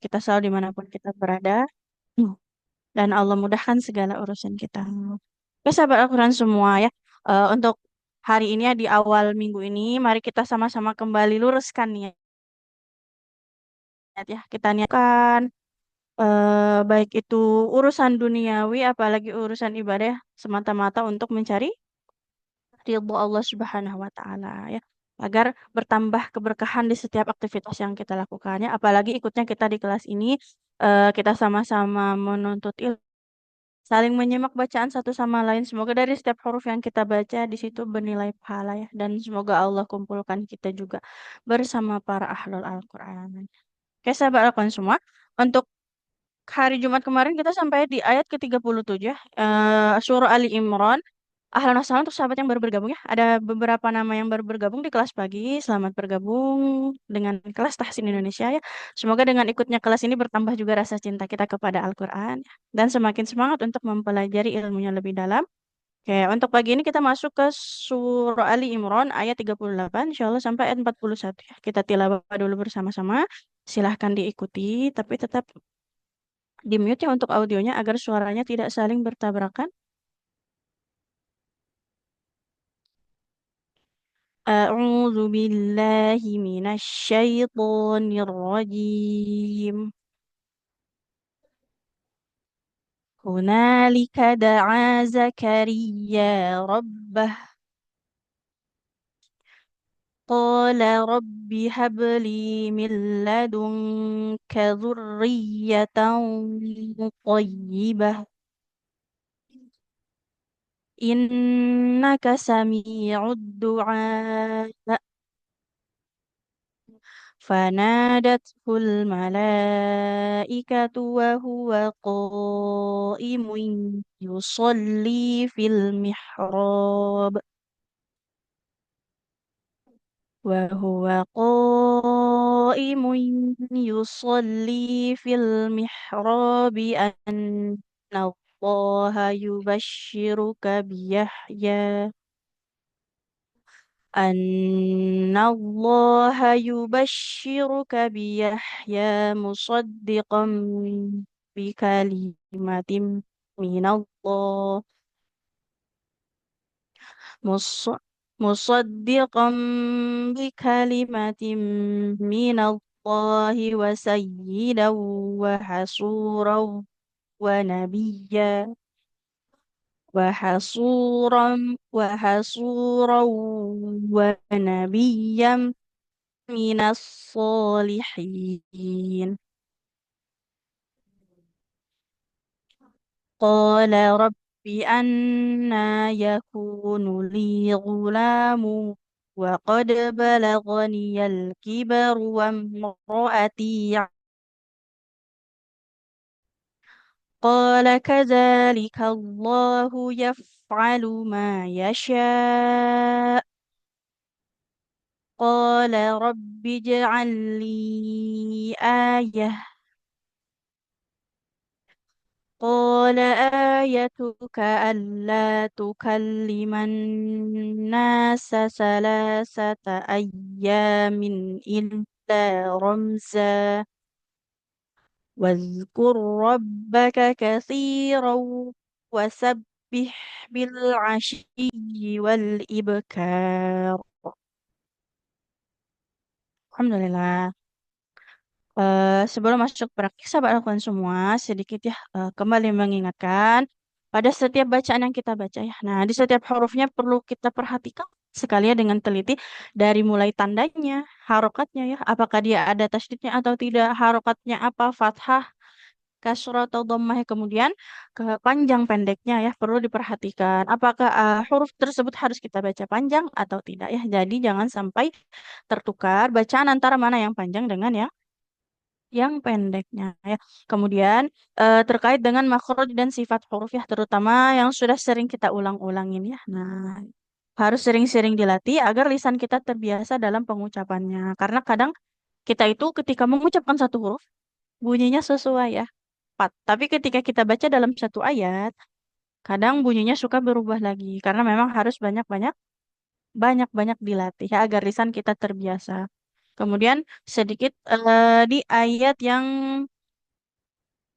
kita selalu dimanapun kita berada. Hmm. Dan Allah mudahkan segala urusan kita. Oke, sahabat Al-Quran semua ya. Untuk hari ini ya, di awal minggu ini, mari kita sama-sama kembali luruskan niat ya. Kita niatkan baik itu urusan duniawi, apalagi urusan ibadah ya, semata-mata untuk mencari ridho Allah Subhanahu wa taala ya. Agar bertambah keberkahan di setiap aktivitas yang kita lakukan ya. Apalagi ikutnya kita di kelas ini kita sama-sama menuntut ilmu, saling menyimak bacaan satu sama lain. Semoga dari setiap huruf yang kita baca di situ bernilai pahala ya. Dan semoga Allah kumpulkan kita juga bersama para ahlul Al-Quran. Oke, sahabat Al-Quran semua. Untuk hari Jumat kemarin kita sampai di ayat ke-37 surah Ali Imran. Ahlan wa sahlan untuk sahabat yang baru bergabung ya. Ada beberapa nama yang baru bergabung di kelas pagi. Selamat bergabung dengan kelas Tahsin Indonesia ya. Semoga dengan ikutnya kelas ini bertambah juga rasa cinta kita kepada Al-Quran ya. Dan semakin semangat untuk mempelajari ilmunya lebih dalam. Oke, untuk pagi ini kita masuk ke surah Ali Imran ayat 38 insya Allah sampai ayat 41 ya. Kita tilawah dulu bersama-sama. Silahkan diikuti, tapi tetap di mute ya untuk audionya agar suaranya tidak saling bertabrakan. أعوذ بالله من الشيطان الرجيم هنالك دعا زكريا ربه قال رب هب لي من لدنك ذرية طيبة إنك سميع الدعاء فنادته الملائكة وهو قائم يصلي في المحراب وهو قائم يصلي في المحراب أن الله يبشرك بيحيى أن الله يبشرك بيحيى مصدقا بكلمة من الله مص- مصدقا بكلمة من الله وسيدا وحصورا ونبيا وحصورا ونبيا من الصالحين قال رب أنا يكون لي غلام وقد بلغني الكبر وامرأتي قال كذلك الله يفعل ما يشاء قال رب اجعل لي آية قال آيتك ألا تكلم الناس ثلاثة أيام إلا رمزا واذكر ربك كثيرا وسبح بالعشي والإبكار. Alhamdulillah. Sebelum masuk praktik, sahabat lakukan semua sedikit ya kembali mengingatkan pada setiap bacaan yang kita baca ya. Nah, di setiap hurufnya perlu kita perhatikan sekalian dengan teliti dari mulai tandanya, harokatnya ya, apakah dia ada tasydidnya atau tidak, harokatnya apa, fathah, kasrah atau dhammah ya. Kemudian ke panjang pendeknya ya perlu diperhatikan. Apakah huruf tersebut harus kita baca panjang atau tidak ya. Jadi jangan sampai tertukar bacaan antara mana yang panjang dengan yang pendeknya ya. Kemudian terkait dengan makhraj dan sifat huruf ya, terutama yang sudah sering kita ulang-ulangin ya. Nah, harus sering-sering dilatih agar lisan kita terbiasa dalam pengucapannya. Karena kadang kita itu ketika mengucapkan satu huruf bunyinya sesuai ya, pat. Tapi ketika kita baca dalam satu ayat, kadang bunyinya suka berubah lagi. Karena memang harus banyak-banyak dilatih ya agar lisan kita terbiasa. Kemudian sedikit di ayat yang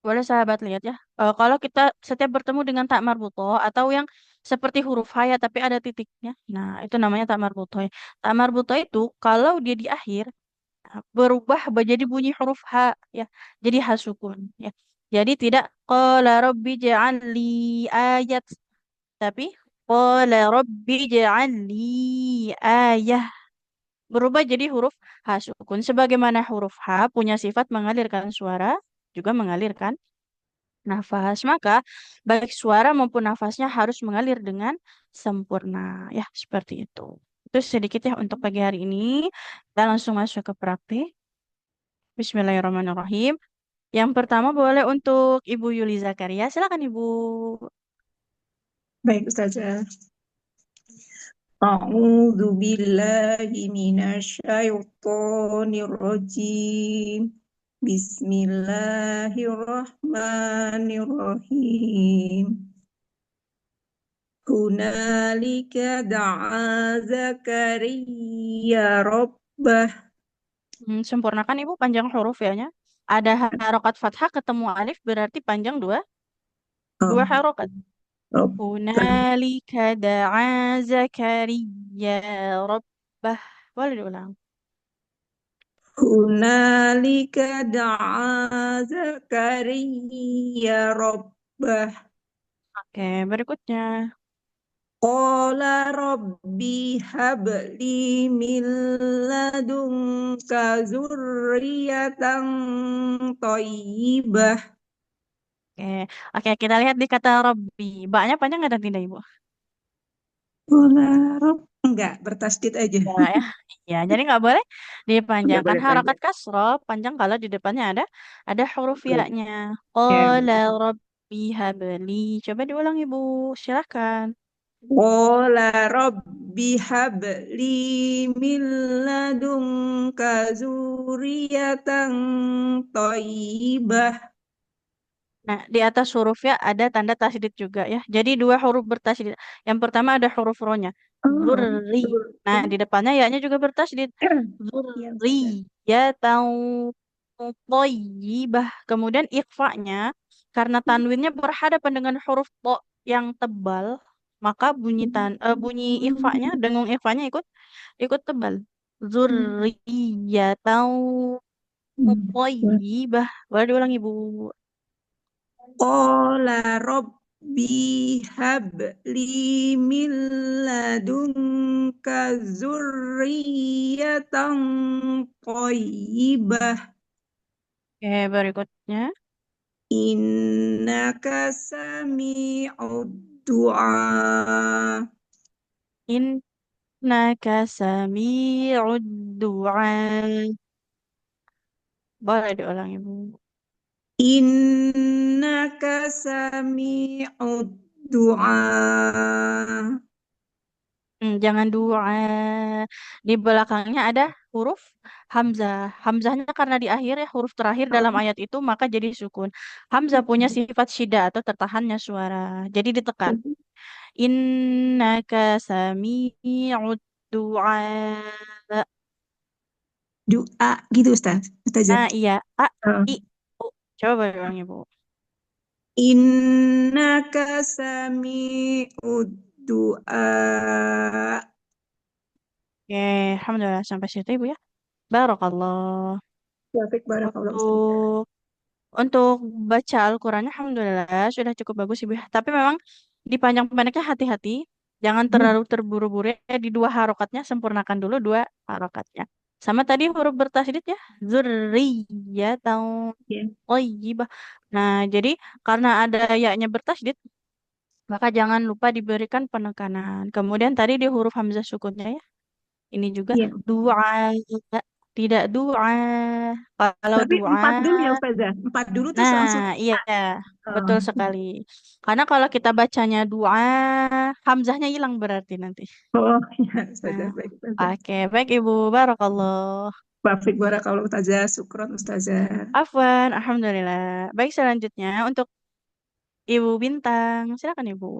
boleh sahabat lihat ya. Kalau kita setiap bertemu dengan tak marbutoh atau yang seperti huruf H ya tapi ada titiknya. Nah, itu namanya tak marbutoh ya. Tak marbutoh itu kalau dia di akhir berubah jadi bunyi huruf H ya. Jadi H sukun ya. Jadi tidak qala rabbi ja'alli ayat tapi qala rabbi ja'alli ayah berubah jadi huruf H sukun. Sebagaimana huruf H punya sifat mengalirkan suara juga mengalirkan nafas. Maka baik suara maupun nafasnya harus mengalir dengan sempurna. Ya, seperti itu. Itu sedikit ya untuk pagi hari ini. Kita langsung masuk ke praktik. Bismillahirrahmanirrahim. Yang pertama boleh untuk Ibu Yuli Zakaria. Silakan Ibu. Baik, Ustazah. A'udzu billahi minasyaitonir rajim. Bismillahirrahmanirrahim. Hunalika da'a Zakaria rabbah. Sempurnakan Ibu panjang huruf ya-nya. Ada harokat fathah ketemu alif berarti panjang dua Oh, harokat. rabbah. Hunalika da'a Zakaria rabbah. Boleh diulang. Hunalika da'a Zakaria rabbah. Oke, berikutnya. Qala rabbi habli min ladunka zurriyatan thayyibah. Oke, oke kita lihat di kata Robbi. Baknya panjang nggak dan tidak, Ibu? Qala rabb enggak bertasdid aja. Ya, ya. Ya, jadi nggak boleh Enggak dipanjangkan. boleh Harakat panjang. kasroh panjang kalau di depannya ada huruf ya-nya. Ya, Qala betul. Robbi habli. Coba diulang, Ibu. Silakan. Qala rabbi habli min ladunka zurriyatan thayyibah. Nah, di atas huruf ya ada tanda tasydid juga ya. Jadi dua huruf bertasydid. Yang pertama ada huruf ro-nya. Oh, Zurri. Nah, di zurri. depannya ya-nya juga bertasydid. Ya, Zurri. Ustazah. Ya tahu toyibah. Kemudian ikhfa-nya karena tanwinnya berhadapan dengan huruf to yang tebal, maka bunyi ikhfa-nya, dengung ikhfa-nya ikut ikut tebal. Zurriyatau toyibah. Boleh diulang Ibu. Qala rabbi habli min ladunka zurriyatan thayyibah. Oke, berikutnya. Innaka sami'ud du'a. Innaka sami'ud du'a. Boleh diulang Ibu. Innaka sami'ud du'a. Jangan du'a. Di belakangnya ada huruf hamzah. Hamzahnya karena di akhir ya huruf terakhir dalam ayat itu maka jadi sukun. Hamzah punya sifat syiddah atau tertahannya suara. Jadi ditekan. Innaka sami'ud du'a. Doa gitu Ustaz. Ustazah. Nah, iya. A, Oh. I, U. Coba berulang Ibu. Innaka sami'ud du'a. Oke, alhamdulillah sampai situ Ibu ya. Barakallah. Wafik barakallah Ustazah. Untuk untuk baca Al-Qur'annya alhamdulillah sudah cukup bagus Ibu ya. Tapi memang di panjang-pendeknya hati-hati. Jangan terlalu terburu-buru ya. Di dua harokatnya sempurnakan dulu dua harokatnya. Sama tadi huruf bertasydid ya. Zurriyatau Ya, thayyibah. Nah, jadi karena ada ya-nya bertasydid, maka jangan lupa diberikan penekanan. Kemudian tadi di huruf hamzah sukunnya ya. Ini juga ya. doa, tidak doa. Kalau Tapi doa, empat dulu ya Ustazah. Empat dulu terus nah langsung. iya Oh, betul sekali. Karena kalau kita bacanya doa, hamzahnya hilang berarti nanti. oh ya Nah, Ustazah. Baik Ustazah. oke baik Ibu, barakallah. Wafik barakallah Ustazah. Syukron Ustazah. Afwan, alhamdulillah. Baik selanjutnya untuk Ibu Bintang, silakan Ibu.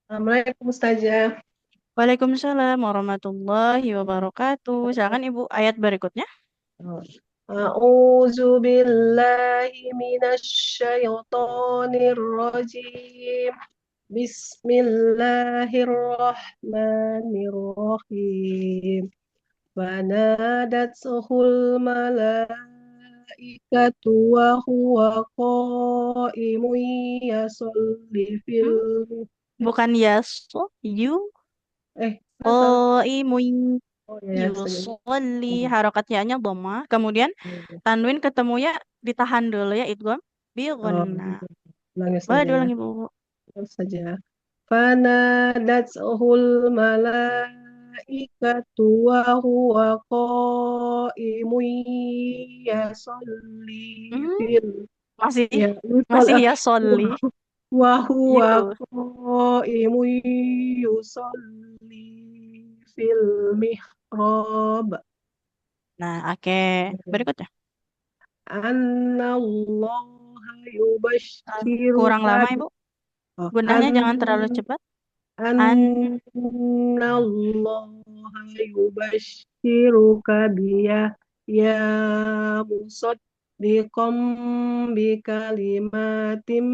Assalamualaikum Ustazah. Waalaikumsalam warahmatullahi wabarakatuh. Silakan Ibu ayat berikutnya. أعوذ بالله من الشيطان الرجيم بسم الله الرحمن الرحيم فنادته الملائكة وهو قائم يصلي في Hmm, bukan yaso, apa? qaimun Oh ya, saja. yusolli. Harokat ya-nya dhammah. Kemudian tanwin ketemu ya ditahan dulu ya idgham bi Oh, ghunnah. ulangi Boleh saja ya. diulangi Bu. Ulangi saja. Fanadathul malaikatu wa huwa qaimun yusalli Hmm, fil masih ya yusol masih ya solli. wa huwa Yu. qaimun yusalli fil mihrab Nah, oke. Berikutnya. anallaha Kurang yubashshiruka lama Ibu. oh, Gunanya jangan terlalu cepat. An Annallaha yubashshiruka ya musaddiqam bi kalimatin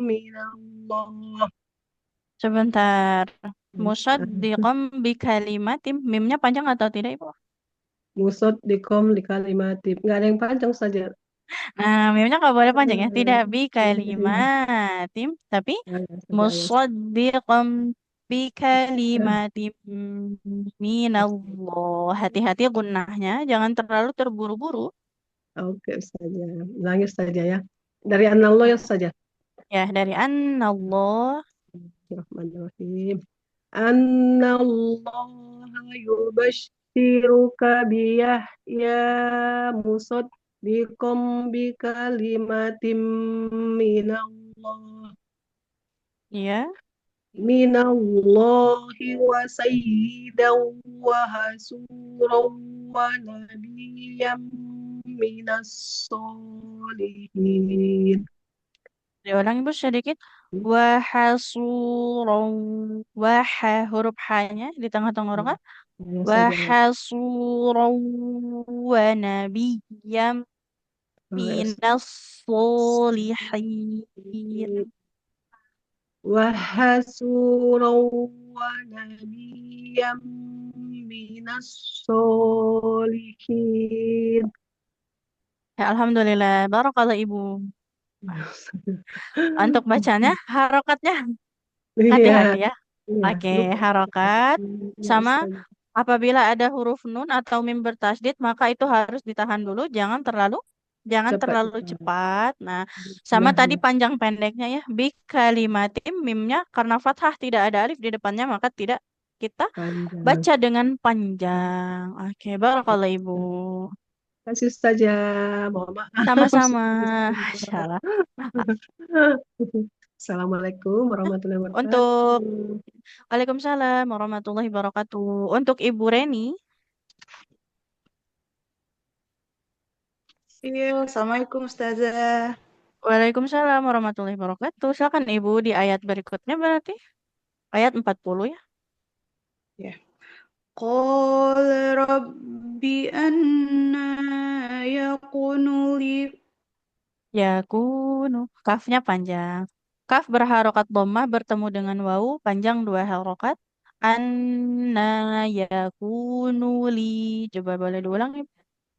minallah. sebentar. Musaddiqam bi kalimatim. Mimnya panjang atau tidak Ibu? Musaddiqam di kalimatin. Nggak ada yang panjang saja. Nah, mimnya nggak boleh panjang ya. Tidak bi kalimatim, tapi Ya, saja ya. musaddiqam bi kalimatim minallah. Hati-hati gunnahnya, jangan terlalu terburu-buru. Oke saja. Ulangi saja ya. Dari anallah ya saja. Ya, dari Allah. Bismillahirrahmanirrahim. Annallaha yubashshiruka biyahya musaddiqam bikalimatin minallah Ya, minallahi wa sayyidan wa hasuran wa nabiyyan minas solihin. diulang Ibu sedikit. Wahasuron. Huruf H-nya di tengah-tengah rokat. Ya saja. وحصورا ونبيا من الصالحين. وحسورا ونبيا من الصالحين. Ya, Alhamdulillah. Barakallah Ibu. Untuk bacanya, harokatnya Iya, hati-hati ya. iya, Oke, lupa. harokat. Ya, Sama Ustaz. apabila ada huruf nun atau mim bertasydid, maka itu harus ditahan dulu. Jangan Cepat, terlalu cepat. cepat. Nah, sama Nah, tadi ya, panjang pendeknya ya. Bi kalimatim mimnya karena fathah tidak ada alif di depannya, maka tidak kita panjang. baca dengan panjang. Oke, barakallah Ibu. Kasih saja. Mohon maaf. Sama-sama. Sudah Salah. Assalamualaikum warahmatullahi Untuk wabarakatuh. Waalaikumsalam warahmatullahi wabarakatuh. Untuk Ibu Reni, Iya, Assalamualaikum Ustazah. Waalaikumsalam warahmatullahi wabarakatuh. Silakan Ibu di ayat berikutnya berarti ayat 40 ya. Ya. Qala rabbi anna yakunu li Ya kunu. Kafnya panjang. Kaf berharokat dhammah bertemu dengan wawu panjang dua harokat. Anna yakunu li. Coba boleh diulang Ibu.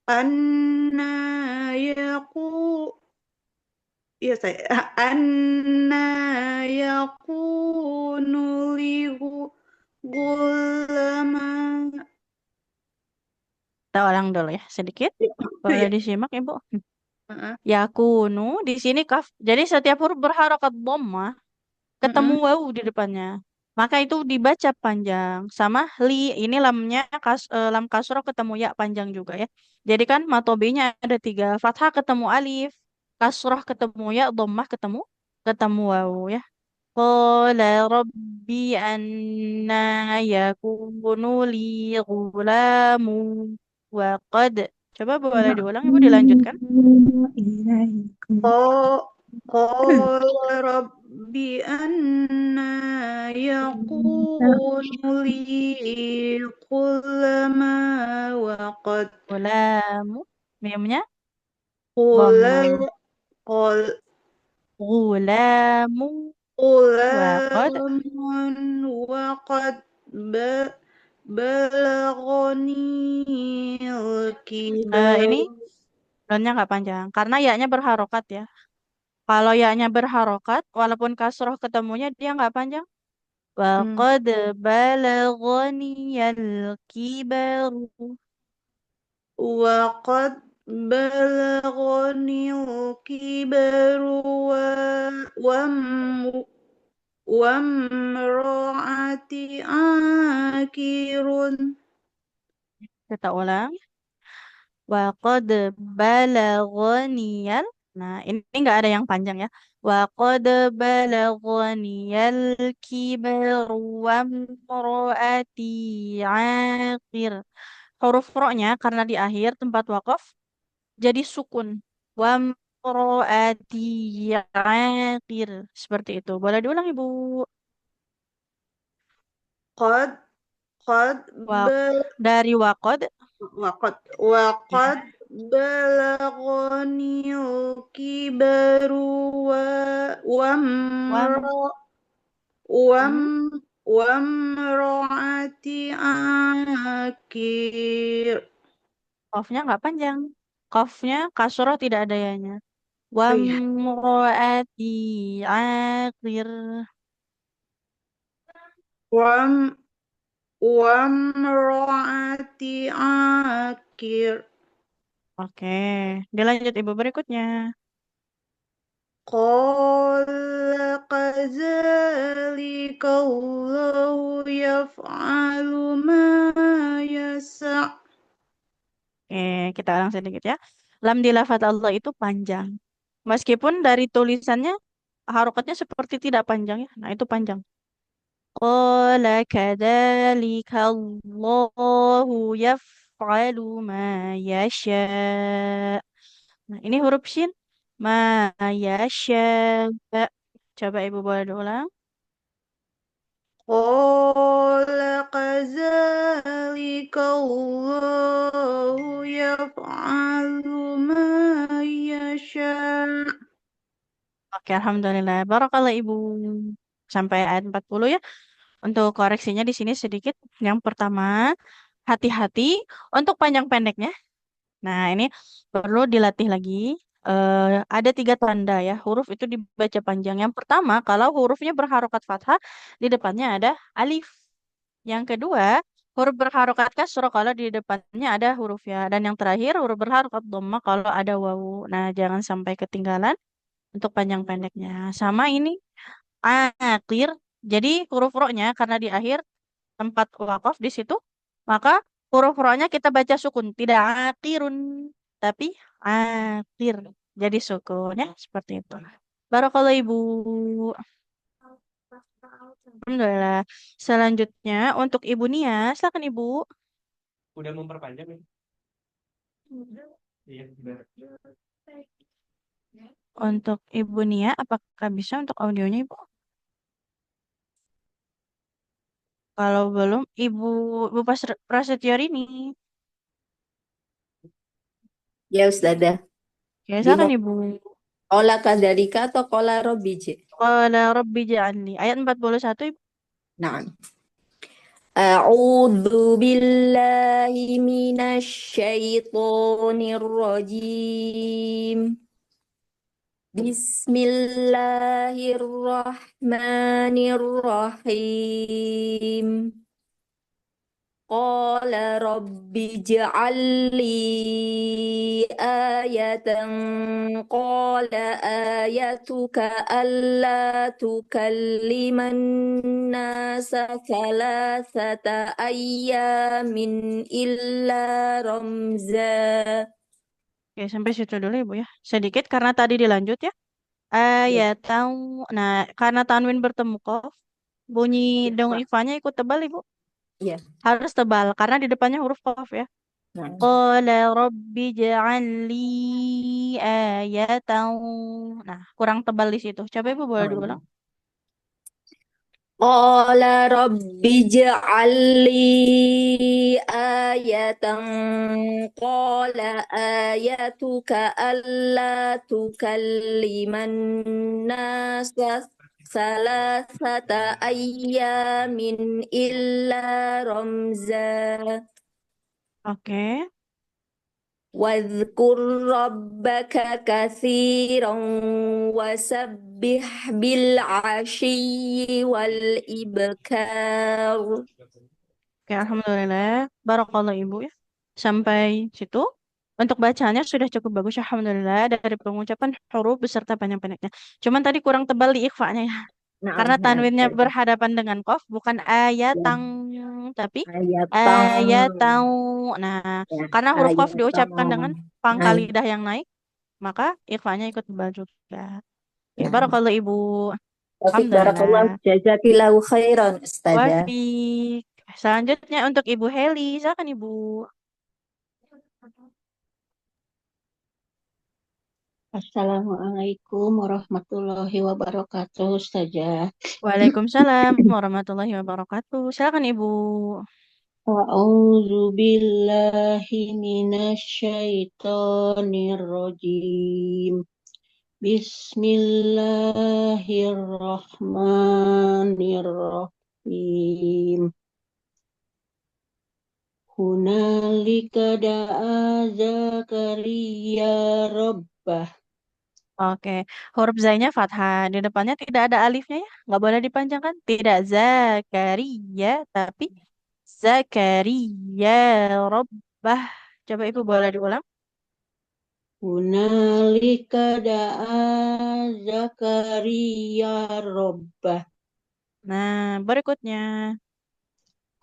anna yaku ya saya anna yakunu li gulama Kita ulang dulu ya sedikit. Boleh ya. disimak Ibu. Heeh. Yakunu di sini kaf. Jadi setiap huruf berharokat dhammah ketemu Heeh. wawu di depannya. Maka itu dibaca panjang. Sama li, ini lamnya lam kasroh ketemu ya panjang juga ya. Jadi kan matobinya ada tiga. Fathah ketemu alif, kasroh ketemu ya, dhammah ketemu wawu ya. Qala rabbi anna yakunu li ghulamu wa qad. Coba boleh diulang Ibu dilanjutkan. Ilaikum. Qala بأن يكون لي كل ما وقد Gulamu. Mimnya Qula dhamma. qul Gulamu. Waqad. Qulamun waqad ba balagoni Ini al-kibar donnya nggak panjang. Karena ya-nya berharokat ya. Kalau ya-nya berharokat, walaupun kasroh ketemunya dia nggak panjang. hmm. Waqad balaghani al-kibaru. Waqad balagoni al-kibar wa wamraati akirun. Kita ulang. Waqad balaghaniyal. Nah, ini nggak ada yang panjang ya. Waqad balaghaniyal kibaru wa imraati aqir. Huruf ro-nya karena di akhir tempat wakaf jadi sukun. Wa imraati aqir. Seperti itu. Boleh diulang, Ibu? Qad qad Wa bal dari waqad waqad balagonil kibaru wa wamra wam hmm, wamraati akir. qafnya nggak panjang. Qafnya kasroh tidak ada ya-nya. Oh iya. Wamroati akhir. Wam wamraati akir. Oke, dilanjut ibu berikutnya. Qala kadzalika Allahu yaf'alu ma yasa'. Oke, kita ulang sedikit ya. Lam di lafadz Allah itu panjang. Meskipun dari tulisannya harokatnya seperti tidak panjang ya. Nah, itu panjang. Qala kadzalika Allahu yaf'alu ma yasha'. Nah, ini huruf shin. Ma yasha'. Coba ibu boleh diulang. Qala kadzalika Allahu yaf'alu ma yasha'. Oke, Alhamdulillah. Barakallah Ibu. Sampai ayat 40 ya. Untuk koreksinya di sini sedikit. Yang pertama, hati-hati untuk panjang pendeknya. Nah, ini perlu dilatih lagi. Ada tiga tanda ya. Huruf itu dibaca panjang. Yang pertama, kalau hurufnya berharokat fathah, di depannya ada alif. Yang kedua, huruf berharokat kasroh kalau di depannya ada huruf ya. Dan yang terakhir, huruf berharokat dhamma kalau ada wawu. Nah, jangan sampai ketinggalan untuk panjang pendeknya. Sama ini akhir. Jadi huruf ro-nya karena di akhir tempat wakaf di situ, maka huruf ro-nya kita baca sukun, tidak akhirun, tapi akhir. Jadi sukun ya, seperti itu. Barakallahu Ibu. Alhamdulillah. Selanjutnya untuk Ibu Nia, silakan Ibu. Udah memperpanjang ya? Iya, benar. Untuk Ibu Nia, apakah bisa untuk audionya Ibu? Kalau belum, Ibu Prasetyo ini. Ya Ustazah, Ya, silakan bingung. Ibu. Kola kadalika atau kola robije? Qala rabbi ja'alni. Ayat 41 Ibu. Nah. A'udzu billahi minasyaitonir rajim. Bismillahirrahmanirrahim. Qala rabbi ij'al li ayatan qala ayatuka alla tukalliman nasa thalathata ayyamin illa ramza. Oke, sampai situ dulu Ibu ya. Sedikit karena tadi dilanjut ya. Ya, Ayat tahu. Nah, karena tanwin bertemu qaf, bunyi dong Pak. ifanya ikut tebal Ibu. Ya. Harus tebal karena di depannya huruf qaf ya. Nah, Qala rabbi ja'alli ayatan. Nah, kurang tebal di situ. Coba Ibu boleh oh, diulang. قال رب اجعل لي آية قال آيتك ألا تكلم الناس ثلاثة أيام إلا رمزا Oke. واذكر ربك كثيرا وسبح بالعشي والإبكار. Oke, alhamdulillah. Barakallah Ibu ya. Sampai situ. Untuk bacaannya sudah cukup bagus, alhamdulillah, dari pengucapan huruf beserta panjang-pendeknya. Cuman tadi kurang tebal di ikhfanya ya. Naam, Karena naam, tanwinnya baik. berhadapan dengan qaf, bukan Ya, ayatang, tapi ayatang, ayatau. Nah, ya, karena huruf qaf ayatang. diucapkan dengan pangkal Ay, lidah yang naik, maka ikhfanya ikut tebal juga. Oke, nah, barakallah Ibu. Taufik Alhamdulillah. barakallah, jazakillahu khairan, Ustazah. Wafik. Selanjutnya untuk Ibu Heli, silakan Ibu. Assalamualaikum warahmatullahi wabarakatuh, Ustazah. Waalaikumsalam warahmatullahi wabarakatuh. Silakan Ibu. A'udzu billahi minasyaitonir rajim. Bismillahirrahmanirrahim. Hunalika da'a Zakaria rabbah. Oke, huruf zainya fathah. Di depannya tidak ada alifnya ya. Nggak boleh dipanjangkan. Tidak Zakaria, tapi Zakaria Rabbah. Coba Ibu boleh diulang. Hunalika da'a Zakaria rabbah. Nah, berikutnya.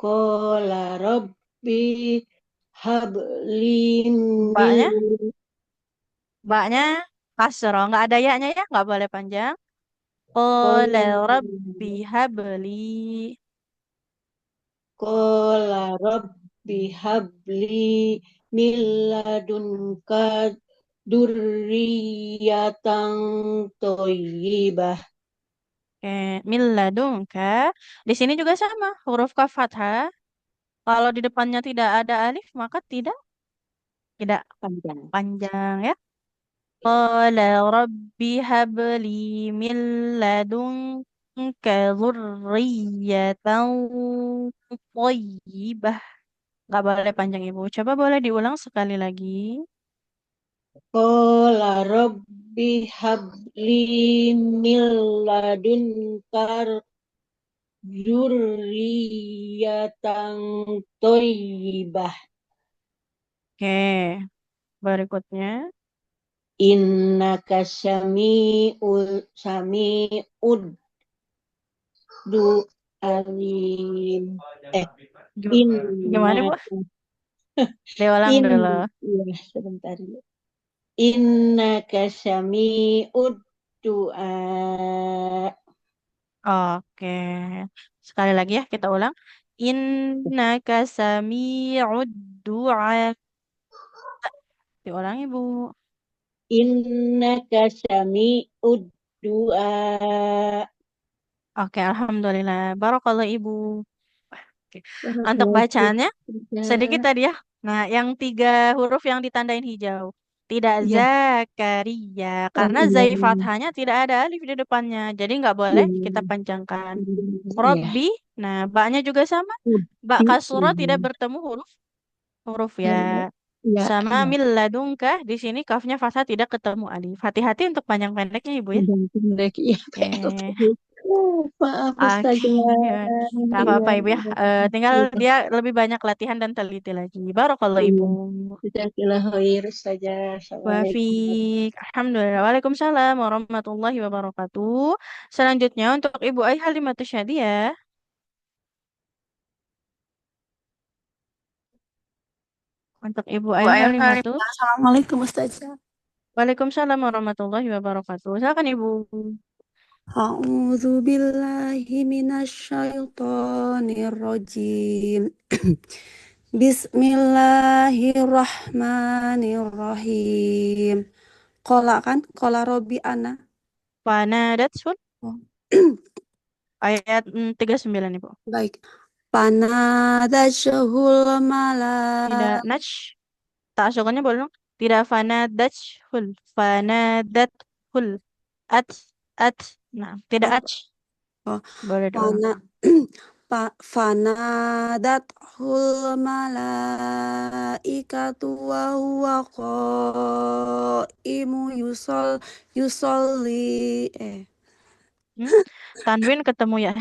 Qala rabbi habli min Mbaknya, mbaknya kasro. Nggak ada ya-nya ya. Nggak boleh panjang. Qala Rabbi habli. Qala rabbi habli min ladunka durriyatan thayyibah. Oke, min ladunka. Di sini juga sama. Huruf kaf fathah. Kalau di depannya tidak ada alif, maka tidak Panjang. panjang ya. Qala rabbi habli min ladunka dzurriyyatan thayyibah. Nggak boleh panjang Ibu. Coba boleh diulang sekali lagi. Qala rabbi habli min ladunka dzurriyyatan thayyibah. Oke, berikutnya. Innaka sami'ud du'alim. Eh, Gimana inna Bu? Diulang in dulu. ya sebentar ya. Innaka sami'ud du'a. Oke. Sekali lagi ya kita ulang. Innaka sami'ud du'a. Diulang Ibu. Innaka sami'ud du'a. Oke, alhamdulillah. Barakallah Ibu. Oke. Untuk Barakallahu fiik. bacaannya sedikit tadi ya. Nah, yang tiga huruf yang ditandain hijau. Tidak Ya, Zakaria. oh Karena iya, zai iya, fathahnya tidak ada alif di depannya. Jadi nggak boleh iya, kita panjangkan. iya. Robbi. Nah, baknya juga sama. Bak Uti, kasroh tidak iya, bertemu huruf ya. iya, iya, Sama iya. mil ladungka di sini kafnya fathah tidak ketemu alif. Hati-hati untuk panjang pendeknya Ibu ya. Panjang pendek, iya, Oke. maaf Oke, Ustazah. nggak Iya, apa-apa Ibu ya. Tinggal iya, dia lebih banyak latihan dan teliti lagi. Barakallah Ibu. iya. Jazakillah khair Ustazah. Assalamualaikum. Wafik. Alhamdulillah. Waalaikumsalam warahmatullahi wabarakatuh. Selanjutnya untuk Ibu Ai Halimatus Syadiah. Untuk Ibu Bu Ai Ayah Halimatu. Karimah, Assalamualaikum Ustazah. Waalaikumsalam warahmatullahi wabarakatuh. Silakan Ibu. A'udzu billahi minasyaitonir rajim. Bismillahirrahmanirrahim. Qala kan? Qala Robbi ana. Fanadat sun. Oh. ayat 39 Ibu. Baik. Panadashahul Tidak malak. naj. Tak asokannya boleh dong. Tidak fanadathul. Fanadathul. At. At. Nah, tidak At, ach. oh, Boleh diulang. Fana, fanadathul malaikatu wa huwa qaimu yusolli. Tanwin ketemu ya.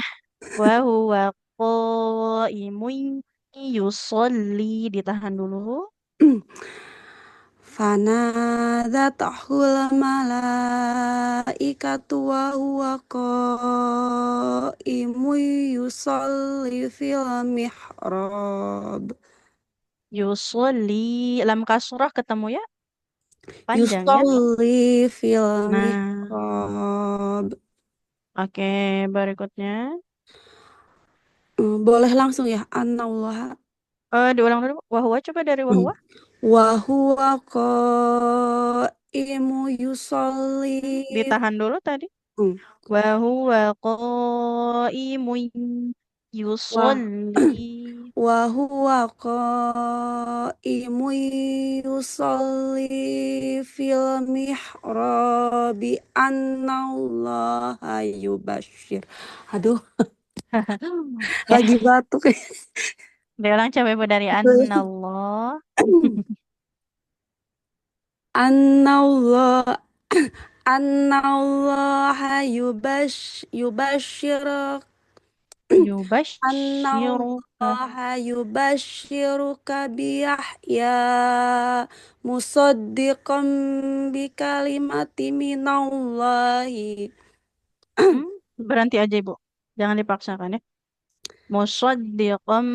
Wa huwa qaimun yusolli. Ditahan dulu. Fanadathul malaikatu wa huwa qaimu yusolli fil mihrab. Yusolli. Lam kasrah ketemu ya. Panjang ya. Yusolli fil Nah, mihrab. oke. Berikutnya. Boleh langsung ya, anallah. Diulang dulu. Wahwa coba dari wahwa. Wa huwa qaimu yusolli. Ditahan dulu tadi. Hmm. Wa huwa qaimun yusolli. Wa huwa qaimu yusolli fil mihrabi annallaha yubasyir. Aduh, Ya, lagi batuk. diulang coba Ibu dari anallah. Anallah Anallaha yubashir Yubashiruka. Anallaha yubashiruka biyahya musaddiqan bikalimati minallahi Berhenti aja Ibu. Jangan dipaksakan ya. Musaddiqam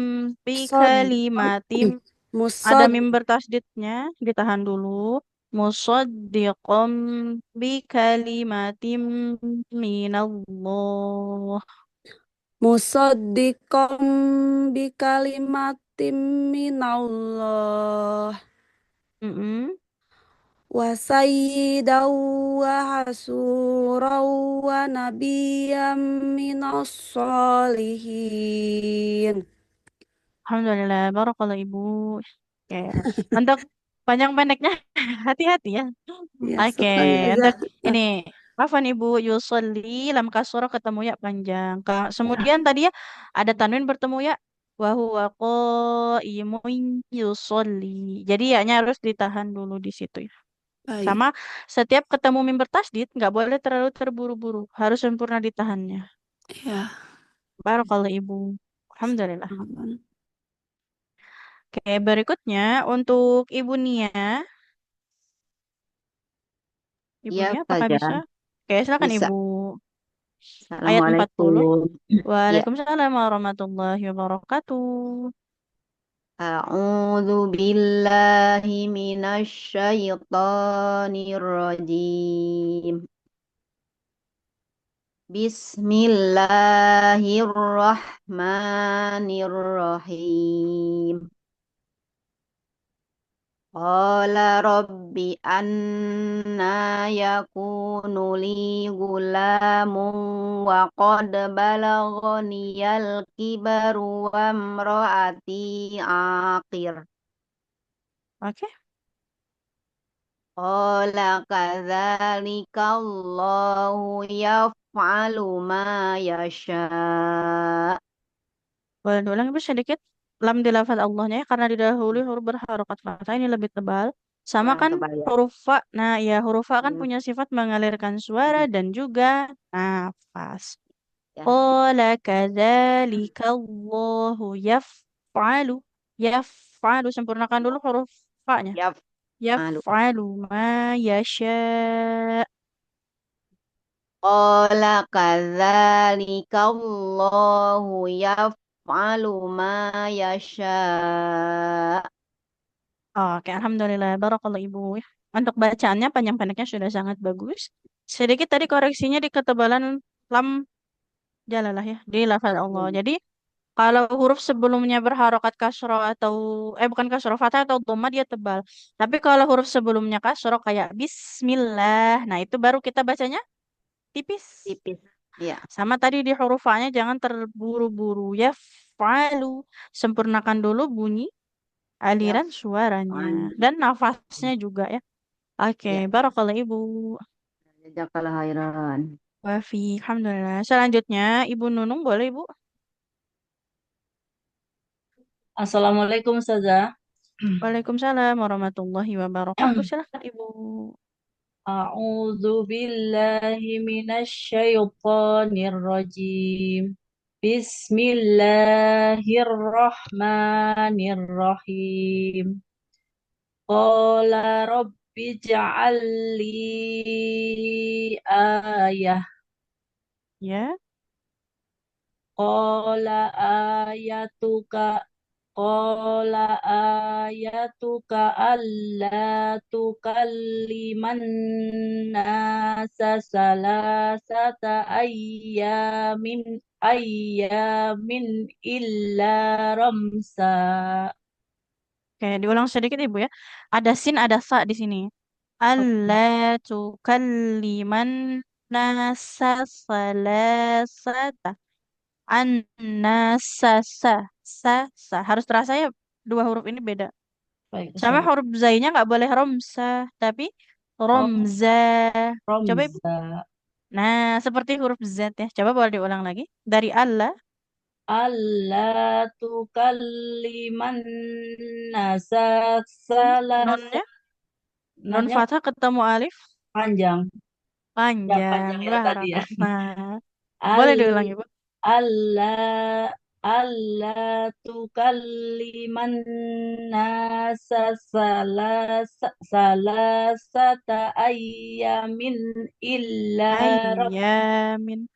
bi musaddiqan kalimatim. Ada mim bertasdidnya. Ditahan dulu. Musaddiqam bi kalimatim minallah. musaddiqan bikalimatim minallah Mm-mm. wa sayyidaw wa hasuraw wa nabiyyam minas solihin. Alhamdulillah. Barakallah Ibu. Oke. Untuk panjang pendeknya hati-hati ya. Ya, Oke, saja. untuk ini Afan Ibu yusolli lam kasroh ketemu ya panjang. Kemudian tadi ya ada tanwin bertemu ya wa huwa qaimun yusolli. Jadi ya-nya harus ditahan dulu di situ ya. Baik. Sama setiap ketemu mim bertasdid nggak boleh terlalu terburu-buru, harus sempurna ditahannya. Ya. Barakallah Ibu. Alhamdulillah. Aman. Oke, berikutnya untuk Ibu Nia. Ibu Iya, Nia apakah Ustazah. bisa? Oke, silakan Bisa. Ibu. Ayat 40. Assalamualaikum. Ya. Waalaikumsalam warahmatullahi wabarakatuh. A'udzu billahi minasy syaithanir rajim. Bismillahirrahmanirrahim. Qala rabbi anna yakunu li gulamun wa qad balaghaniyal kibaru wa imraati aqir. Oke. Qala kadzalika Allahu yaf'alu ma yasha. Boleh diulang Ibu sedikit. Lam di lafaz Allahnya ya, karena didahului huruf berharokat fathah ini lebih tebal. Sama Ya, kan tebal ya. huruf fa. Nah, ya huruf fa kan Hmm, punya sifat mengalirkan suara dan juga nafas. Ya, Qala kadzalika Allahu yaf'alu. Yaf'alu. Sempurnakan dulu huruf fa-nya. yaf'alu. Yaf'alu ma yasha. Qala kadzalika Allahu yaf'alu ma yasha. Oke, Alhamdulillah. Barakallah Ibu. Untuk bacaannya panjang pendeknya sudah sangat bagus. Sedikit tadi koreksinya di ketebalan lam jalalah ya. Di lafaz Allah. Jadi kalau huruf sebelumnya berharokat kasroh atau bukan kasroh fathah atau dhamma dia tebal. Tapi kalau huruf sebelumnya kasroh kayak Bismillah, nah itu baru kita bacanya tipis. Tipis. Ya. Sama tadi di huruf fa-nya jangan terburu-buru. Yaf'alu. Sempurnakan dulu bunyi Ya. aliran suaranya dan nafasnya juga ya. Oke, Ya. barakallah Ibu. Jazakallah khairan. Wafi, alhamdulillah. Selanjutnya Ibu Nunung boleh Ibu? Assalamualaikum Ustazah. Waalaikumsalam warahmatullahi wabarakatuh. Silahkan Ibu. A'udzu billahi minasyaitonir rajim. Bismillahirrahmanirrahim. Qala rabbi ij'al li ayah. Ya, Qala ayatuka Qala ayatuka alla tukalliman nasa salasata ayyamin illa ramsa. oke, diulang sedikit Ibu ya. Ada sin, ada sa di sini. Alla tukalliman nasa salasata. An-nasa sa. Harus terasa ya dua huruf ini beda. Baik, Sama Ustazah. huruf zainya nggak boleh romsa, tapi Oh, romza. Coba Ibu. ramza. Nah, seperti huruf Z ya. Coba boleh diulang lagi. Dari Allah, Alla tukalliman nasa salasa. nunnya, nun Nanya fathah ketemu alif, panjang. Yang panjang. panjang ya tadi ya. Barakallah. Boleh Al diulang Ibu. alla alla tukalliman nasa salasata ayyamin illa Ayyamin.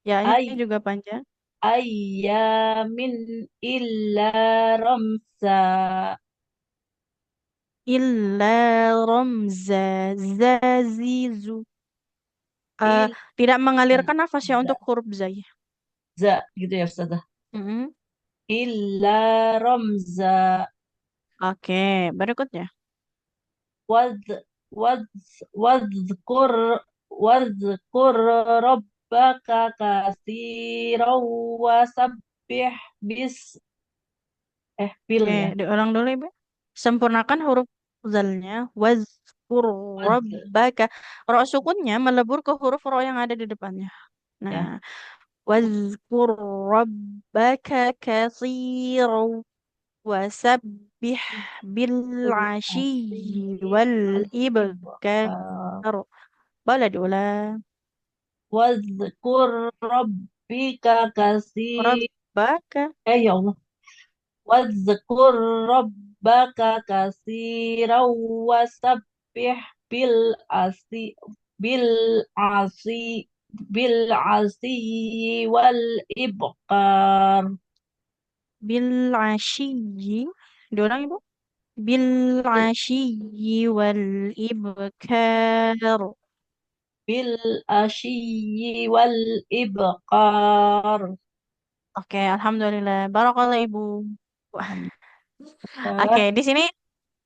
Ya, ini ay, juga panjang. ayyamin illa ramsa. Illa romza. Zazizu. Eh, Il tidak mengalirkan nafasnya untuk huruf zai. za gitu ya Ustazah. Mm-mm. Illa ramza. Oke, berikutnya. Wadz wadz wadzkur wadzkur rabbaka katsiran wasabbih bis bil Oke, ya. diulang dulu Ibu. Sempurnakan huruf zalnya. Wazkur Wadz rabbaka. Ro sukunnya melebur ke huruf ro yang ada di depannya. Nah, ya. wazkur rabbaka katsiran wasabbih bil Bil ashiyyi asyi wal wal ibkar. ibkar. Boleh diulang. Wadzkur rabbika Rabbaka. ya Allah. Wadzkur rabbaka katsiran wasabbih bil asyi bil asyi bil asyi wal ibkar. Bil ashiyyi. Diulang Ibu. Bil ashiyyi wal ibkar. Bil asyi wal ibkar. Oke, alhamdulillah. Barakallah Ibu. Wah, oke, Alhamdulillah. di sini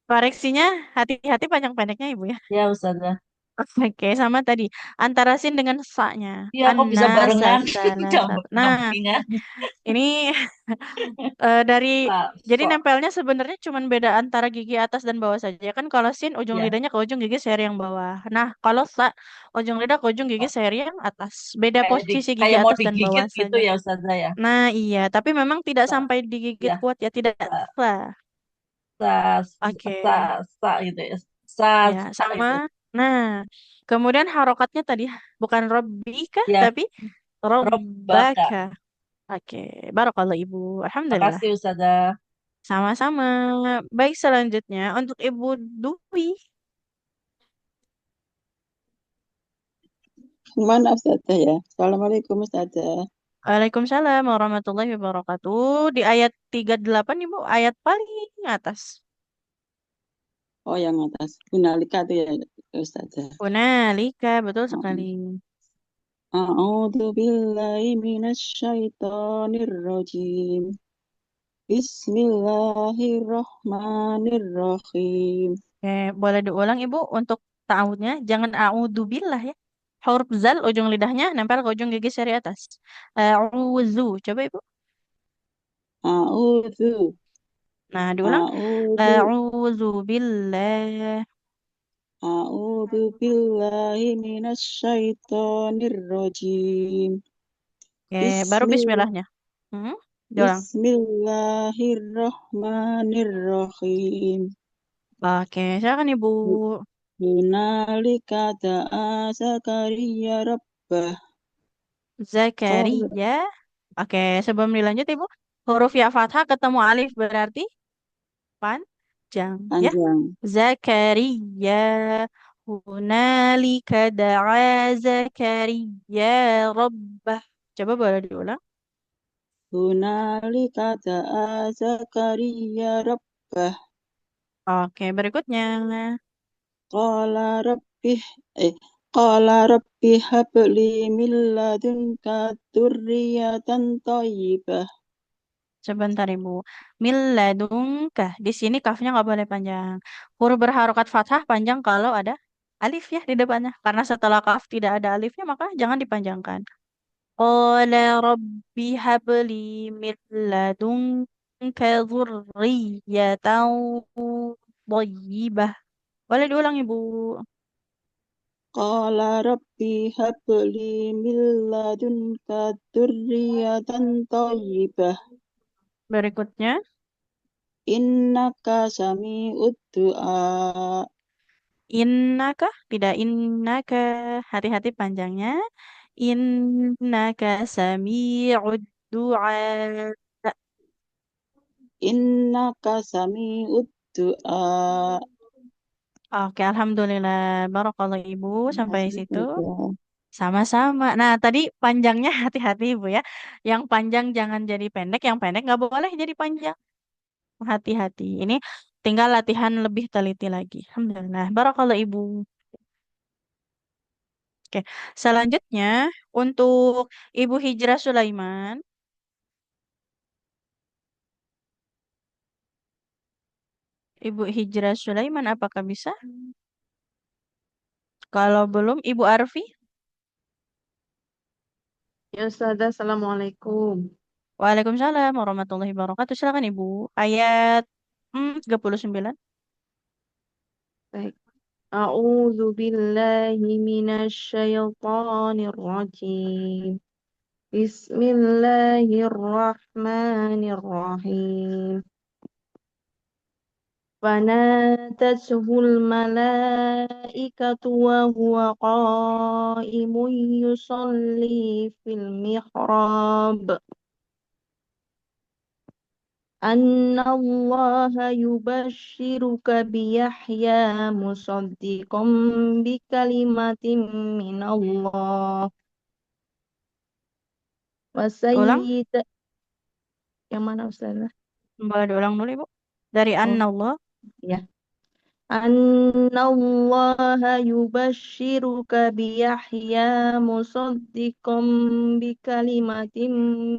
koreksinya hati-hati panjang-pendeknya Ibu ya. Ya Ustazah. Oke, sama tadi antara sin dengan sa-nya. Ya kok bisa An-nasa barengan? salasat. Campur Nah, dampingan. ini dari jadi Sok. nempelnya sebenarnya cuma beda antara gigi atas dan bawah saja. Kan kalau sin ujung Ya. lidahnya ke ujung gigi seri yang bawah. Nah, kalau sa ujung lidah ke ujung gigi seri yang atas. Beda posisi gigi Kayak mau atas dan digigit bawah gitu saja. ya Ustazah ya. Nah, iya, tapi memang tidak Sa, sampai digigit ya. kuat ya, tidak Sa, lah. sa, Oke, sa, sa gitu ya. Sa, ya sa sama. gitu. Nah, kemudian harokatnya tadi bukan robbika, Ya, tapi robbaka. robbaka. Oke, barakallah Ibu. Alhamdulillah. Makasih Ustazah. Sama-sama. Baik, selanjutnya untuk Ibu Dwi. Gimana Ustazah ya? Assalamualaikum Ustazah. Waalaikumsalam warahmatullahi wabarakatuh. Di ayat 38 Ibu, ayat paling atas. Oh yang atas. Hunalika itu ya Ustazah. Hunalika, betul sekali. A'udzu billahi minasyaitonir rajim. Bismillahirrahmanirrahim. Oke, boleh diulang Ibu untuk ta'awudnya. Jangan a'udzubillah ya. Huruf zal ujung lidahnya nempel ke ujung gigi seri atas. A'udzu. Coba Ibu. A'udzu. Nah, diulang. A'udzu. A'udzu billah. A'udzu billahi minasyaitonir rajim. Oke, baru bismillahnya. Diulang. Bismillahirrahmanirrahim. Oke, silakan Ibu. Hunalika da'a Zakaria rabbah. Qala Zakaria. Oke, sebelum dilanjut Ibu, huruf ya fathah ketemu alif berarti panjang ya. panjang. Zakaria. Hunalika da'a Zakaria rabbah. Coba boleh diulang. Hunalika da'a Zakaria rabbah. Oke, berikutnya. Qala rabbih Qala rabbi habli min ladunka dzurriyyatan thayyibah. Sebentar Ibu. Milladungkah. Di sini kafnya nggak boleh panjang. Huruf berharokat fathah panjang kalau ada alif ya di depannya. Karena setelah kaf tidak ada alifnya maka jangan dipanjangkan. Qala rabbi habli min ladunka dzurriyyatan thayyibah. Boleh diulang Ibu. Qala rabbi habli min ladunka dzurriyyatan thayyibah. Berikutnya. Innaka sami'ud du'a. Innaka. Tidak innaka. Hati-hati panjangnya. Innaka sami'ud du'a. Innaka sami'ud du'a. Oke, Alhamdulillah. Barakallah Ibu. Sampai Makasih situ. Ustazah. Sama-sama. Nah, tadi panjangnya hati-hati Ibu ya. Yang panjang jangan jadi pendek. Yang pendek nggak boleh jadi panjang. Hati-hati. Ini tinggal latihan lebih teliti lagi. Alhamdulillah. Barakallah Ibu. Oke. Selanjutnya, untuk Ibu Hijrah Sulaiman. Ibu Hijrah Sulaiman, apakah bisa? Kalau belum, Ibu Arfi. Ya Ustazah, Assalamualaikum. Waalaikumsalam warahmatullahi wabarakatuh. Silakan Ibu. Ayat 39. Baik. A'udzu billahi minasyaitonir rajim. Bismillahirrahmanirrahim. فنادته الملائكة وهو قائم يصلي في المحراب أن الله يبشرك بيحيى مصدقا بكلمة من الله Ulang. وسيد yang mana Ustazah? Boleh diulang dulu Ibu. Dari Oh, An-Allah. ya. أن الله يبشرك بيحيى مصدقا بكلمة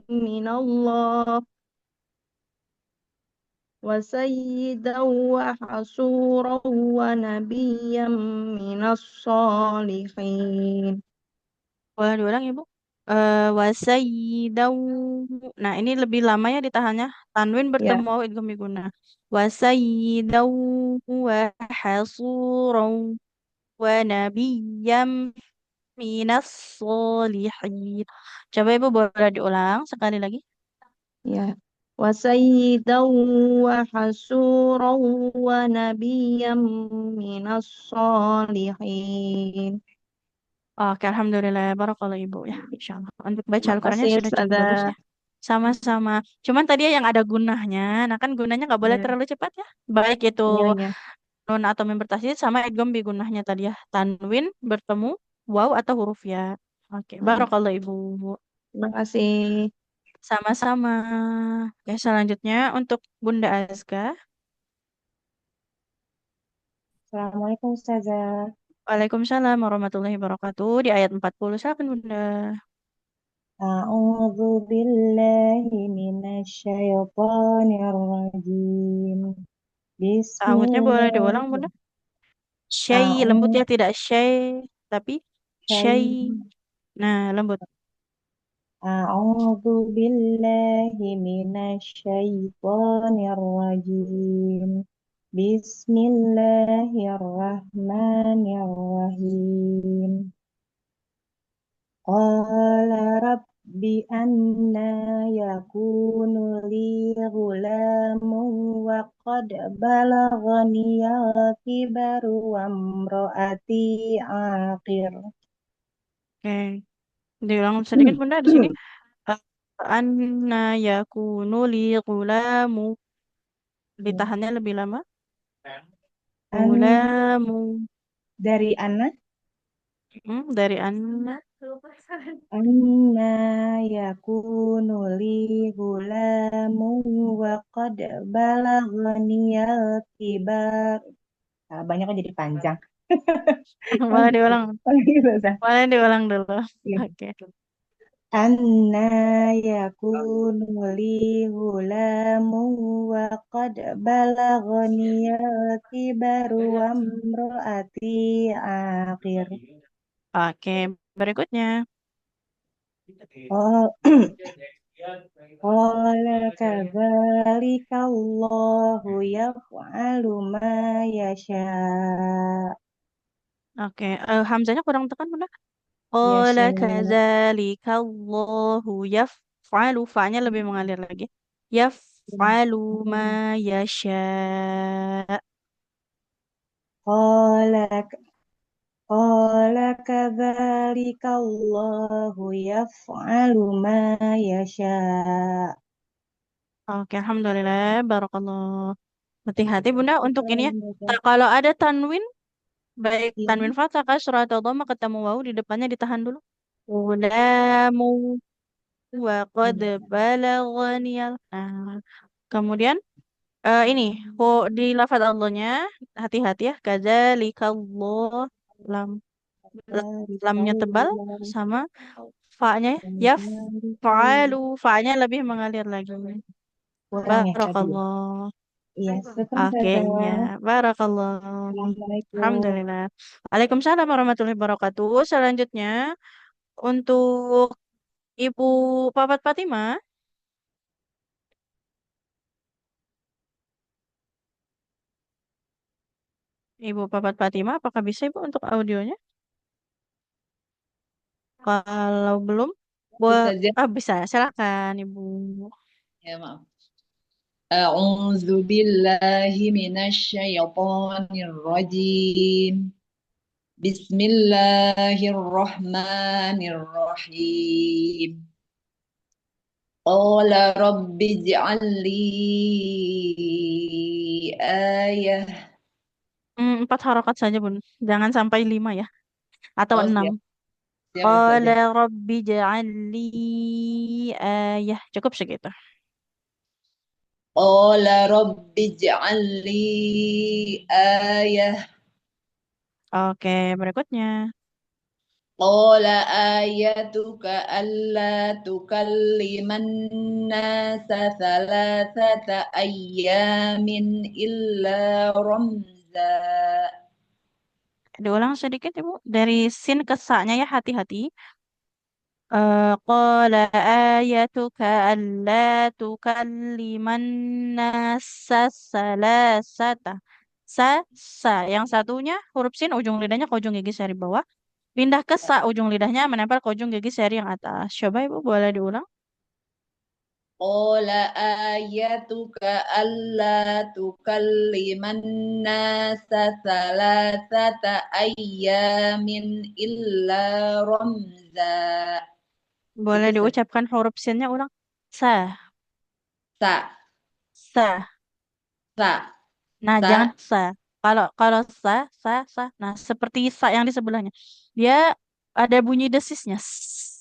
من الله وسيدا وحصورا ونبيا من الصالحين. Boleh diulang Ibu. Wasayyidau. Nah, ini lebih lama ya ditahannya. Tanwin Ya, bertemu waw idgham guna. Wasayyidau wa hasurau wa nabiyyam minas solihin. Coba Ibu boleh diulang sekali lagi. ya. وسيدا وحصورا ونبيا من الصالحين. Oke, Alhamdulillah. Barakallah Ibu ya. Insya Allah. Untuk baca Al-Qurannya Makasih sudah cukup bagus Ustazah. ya. Sama-sama. Cuman tadi yang ada gunahnya. Nah kan gunanya nggak boleh Ya, terlalu cepat ya. Baik itu ya, ya. nun atau mim bertasydid sama idgham bi gunahnya tadi ya. Tanwin bertemu waw atau huruf ya. Oke. Barakallah Ibu. Terima kasih. Sama-sama. Oke, selanjutnya untuk Bunda Azka. Assalamualaikum Ustazah. Waalaikumsalam warahmatullahi wabarakatuh. Di ayat 40. Silakan Bunda. A'udzu billahi minasyaitonir rajim. Ta'awudnya boleh diulang Bismillahirrahmanirrahim. Bunda. Syai lembut ya, tidak syai tapi Syai. syai. Nah, lembut. A'udzu billahi minasyaitonir rajim. Bismillahirrahmanirrahim. Qala rabbi anna yakunu li ghulamun wa qad balaghaniyal kibaru wa imraati aqir. Oke. Diulang sedikit Bunda di sini. Eh, Anna yakunu li gulamu. Ditahannya lebih lama. An Gulamu. dari anak Dari Anna. anna yakunu li ghulamun wa qad balaghaniyal kibar. Banyak kan jadi panjang. Boleh diulang. Susah. Boleh diulang dulu. Iya. Oke. Anna yakunu li ghulamun wa qad balaghaniyal kibaru wa imraati aqir. Oke. Berikutnya. Oh, qala kadzalika Allahu yaf'alu ma yasha. Oke. Hamzanya kurang tekan Bunda. Qala Yasha. kadzalika Allahu yaf'alu. Fa-nya lebih mengalir lagi. Yaf'alu ma yasha. Qala qala kadzalika Allahu yaf'alu ma yasha. Oke, alhamdulillah, barakallah. Hati-hati Bunda untuk ini ya. Kalau ada tanwin, baik tanwin Iya. fathah, kasrah atau dhamma ketemu wawu di depannya ditahan dulu. Ulamu wa qad balaghaniyal. Nah, kemudian ini kok di lafaz Allahnya hati-hati ya. Kadzalikallah lam lamnya tebal sama fa-nya ya. Fa'alu fa-nya lebih mengalir lagi. Kurang ya tadi ya. Barakallah. Iya, syukur Oke, saja. ya. Barakallah. Assalamualaikum. Alhamdulillah. Waalaikumsalam warahmatullahi wabarakatuh. Selanjutnya, untuk Ibu Papat Fatima, Ibu Papat Fatima, apakah bisa Ibu untuk audionya? Kalau belum, Bisa aja. bisa. Silakan Ibu. Ya, maaf. A'udzu billahi minasyaitonir rajim. Bismillahirrahmanirrahim. Qala rabbi ij'al li ayah. 4 harokat saja, Bun. Jangan sampai 5 ya. Atau Oh, 6. siap. Siap bisa aja. Qala rabbi ja'alli ayah. Cukup segitu. Qala rabbi ij'al li ayah. Oke, berikutnya. قال آيتك ألا تكلم الناس 3 أيام إلا رمزا. Diulang sedikit Ibu. Dari sin ke sa-nya ya, hati-hati. Qala ayatuka alla tukalliman nasa salasata. Sa. Yang satunya huruf sin ujung lidahnya ke ujung gigi seri bawah. Pindah ke sa ujung lidahnya menempel ke ujung gigi seri yang atas. Coba Ibu boleh diulang. قال آيتك ألا تكلم الناس 3 أيام إلا رمزا. Boleh Itu diucapkan huruf sinnya ulang. Sa. sa Sa. sa Nah, jangan sa sa. Kalau kalau sa. Nah, seperti sa yang di sebelahnya. Dia ada bunyi desisnya.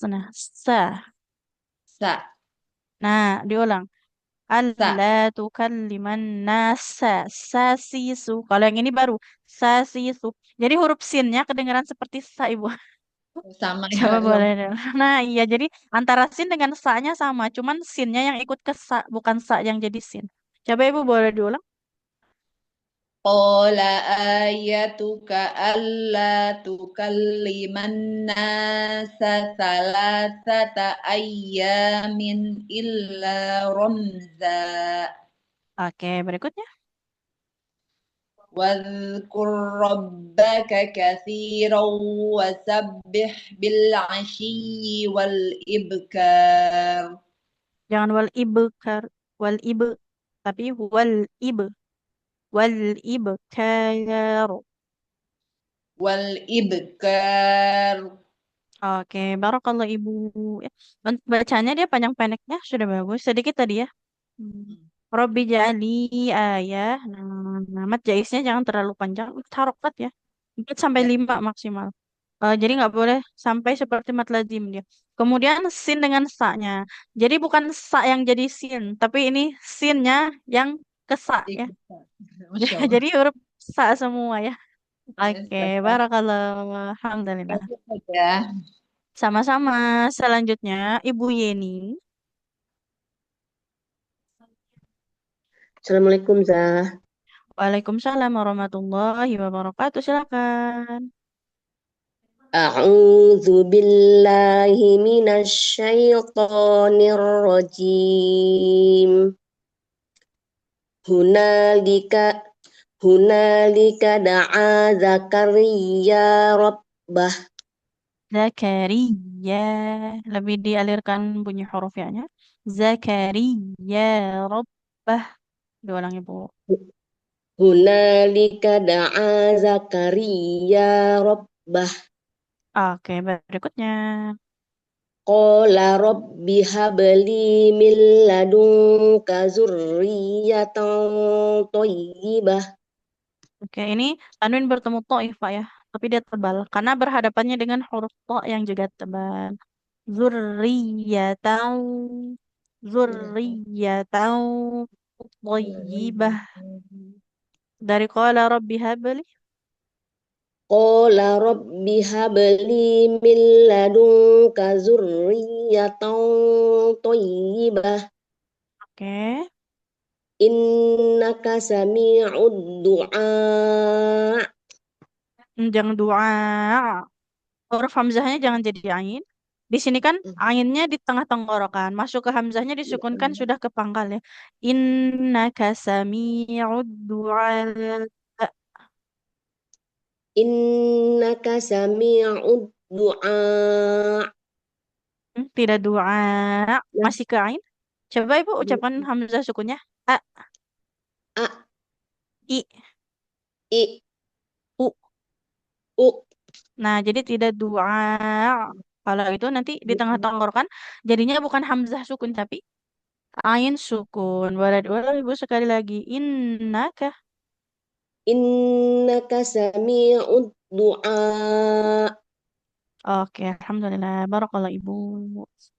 Nah, sa. sa Nah, diulang. sa Alla tukalliman nasa. Sa sisu. Kalau yang ini baru. Sa sisu. Jadi huruf sinnya kedengaran seperti sa, Ibu. sama ya. Coba boleh deh. Nah, iya. Jadi antara sin dengan sa-nya sama. Cuman sinnya yang ikut ke sa. Bukan sa yang jadi sin. Coba Ibu boleh diulang. قال آيتك ألا تكلم الناس ثلاثة أيام إلا رمزا Oke, berikutnya. واذكر ربك كثيرا وسبح بالعشي والإبكار Jangan wal ibe, tapi wal ibkar. والإبكار Oke, barakallah ibu. Ya, bacanya dia panjang pendeknya sudah bagus. Sedikit tadi ya. Robbi ja'ali ayah. Nah, mat jaisnya jangan terlalu panjang. Harokat ya. 4 sampai Ya. 5 maksimal. Jadi nggak boleh sampai seperti mat lazim dia. Kemudian sin dengan sa-nya. Jadi bukan sa yang jadi sin, tapi ini sinnya yang ke sa ya. Masya Allah. Jadi huruf sa semua ya. Ya, Oke, Ustazah. barakallah. Alhamdulillah. Terima kasih, Ustazah. Sama-sama. Selanjutnya, Ibu Yeni. Assalamualaikum, Zah. Waalaikumsalam warahmatullahi wabarakatuh. Silakan. A'udzu billahi minasyaitonir rajim. Hunalika hunalika da'a Zakaria rabbah. Zakaria. Lebih dialirkan bunyi huruf ya-nya. Zakaria Rabbah. Diulang Ibu. Hunalika da'a Zakaria rabbah. Oke, berikutnya. Qala rabbi habli min ladunka zurriyatan thayyibah. Oke, ini tanwin bertemu ta'ifah ya. Tapi dia tebal. Karena berhadapannya dengan huruf ta yang juga tebal. Zurriyatau. Zurriyatau. Thayyibah. Dari qala rabbi habli. Qala rabbi habli min ladunka zurriyatan thayyibah Oke. innaka sami'ud du'a. Jangan doa. Huruf hamzahnya jangan jadi ain. Di sini kan ainnya di tengah tenggorokan. Masuk ke hamzahnya disukunkan sudah ke pangkal ya. Innaka sami'ud du'a. Innaka sami'ud du'a. Tidak doa. Nah, Masih ke ain. Coba Ibu ucapkan hamzah sukunnya. A, a I, i U. u. Nah, jadi tidak doa. Kalau itu nanti di tengah tenggorokan jadinya bukan hamzah sukun tapi ain sukun. Walau Ibu sekali lagi. Innaka. Innaka sami'ud du'a. Oke, alhamdulillah. Barakallah Ibu.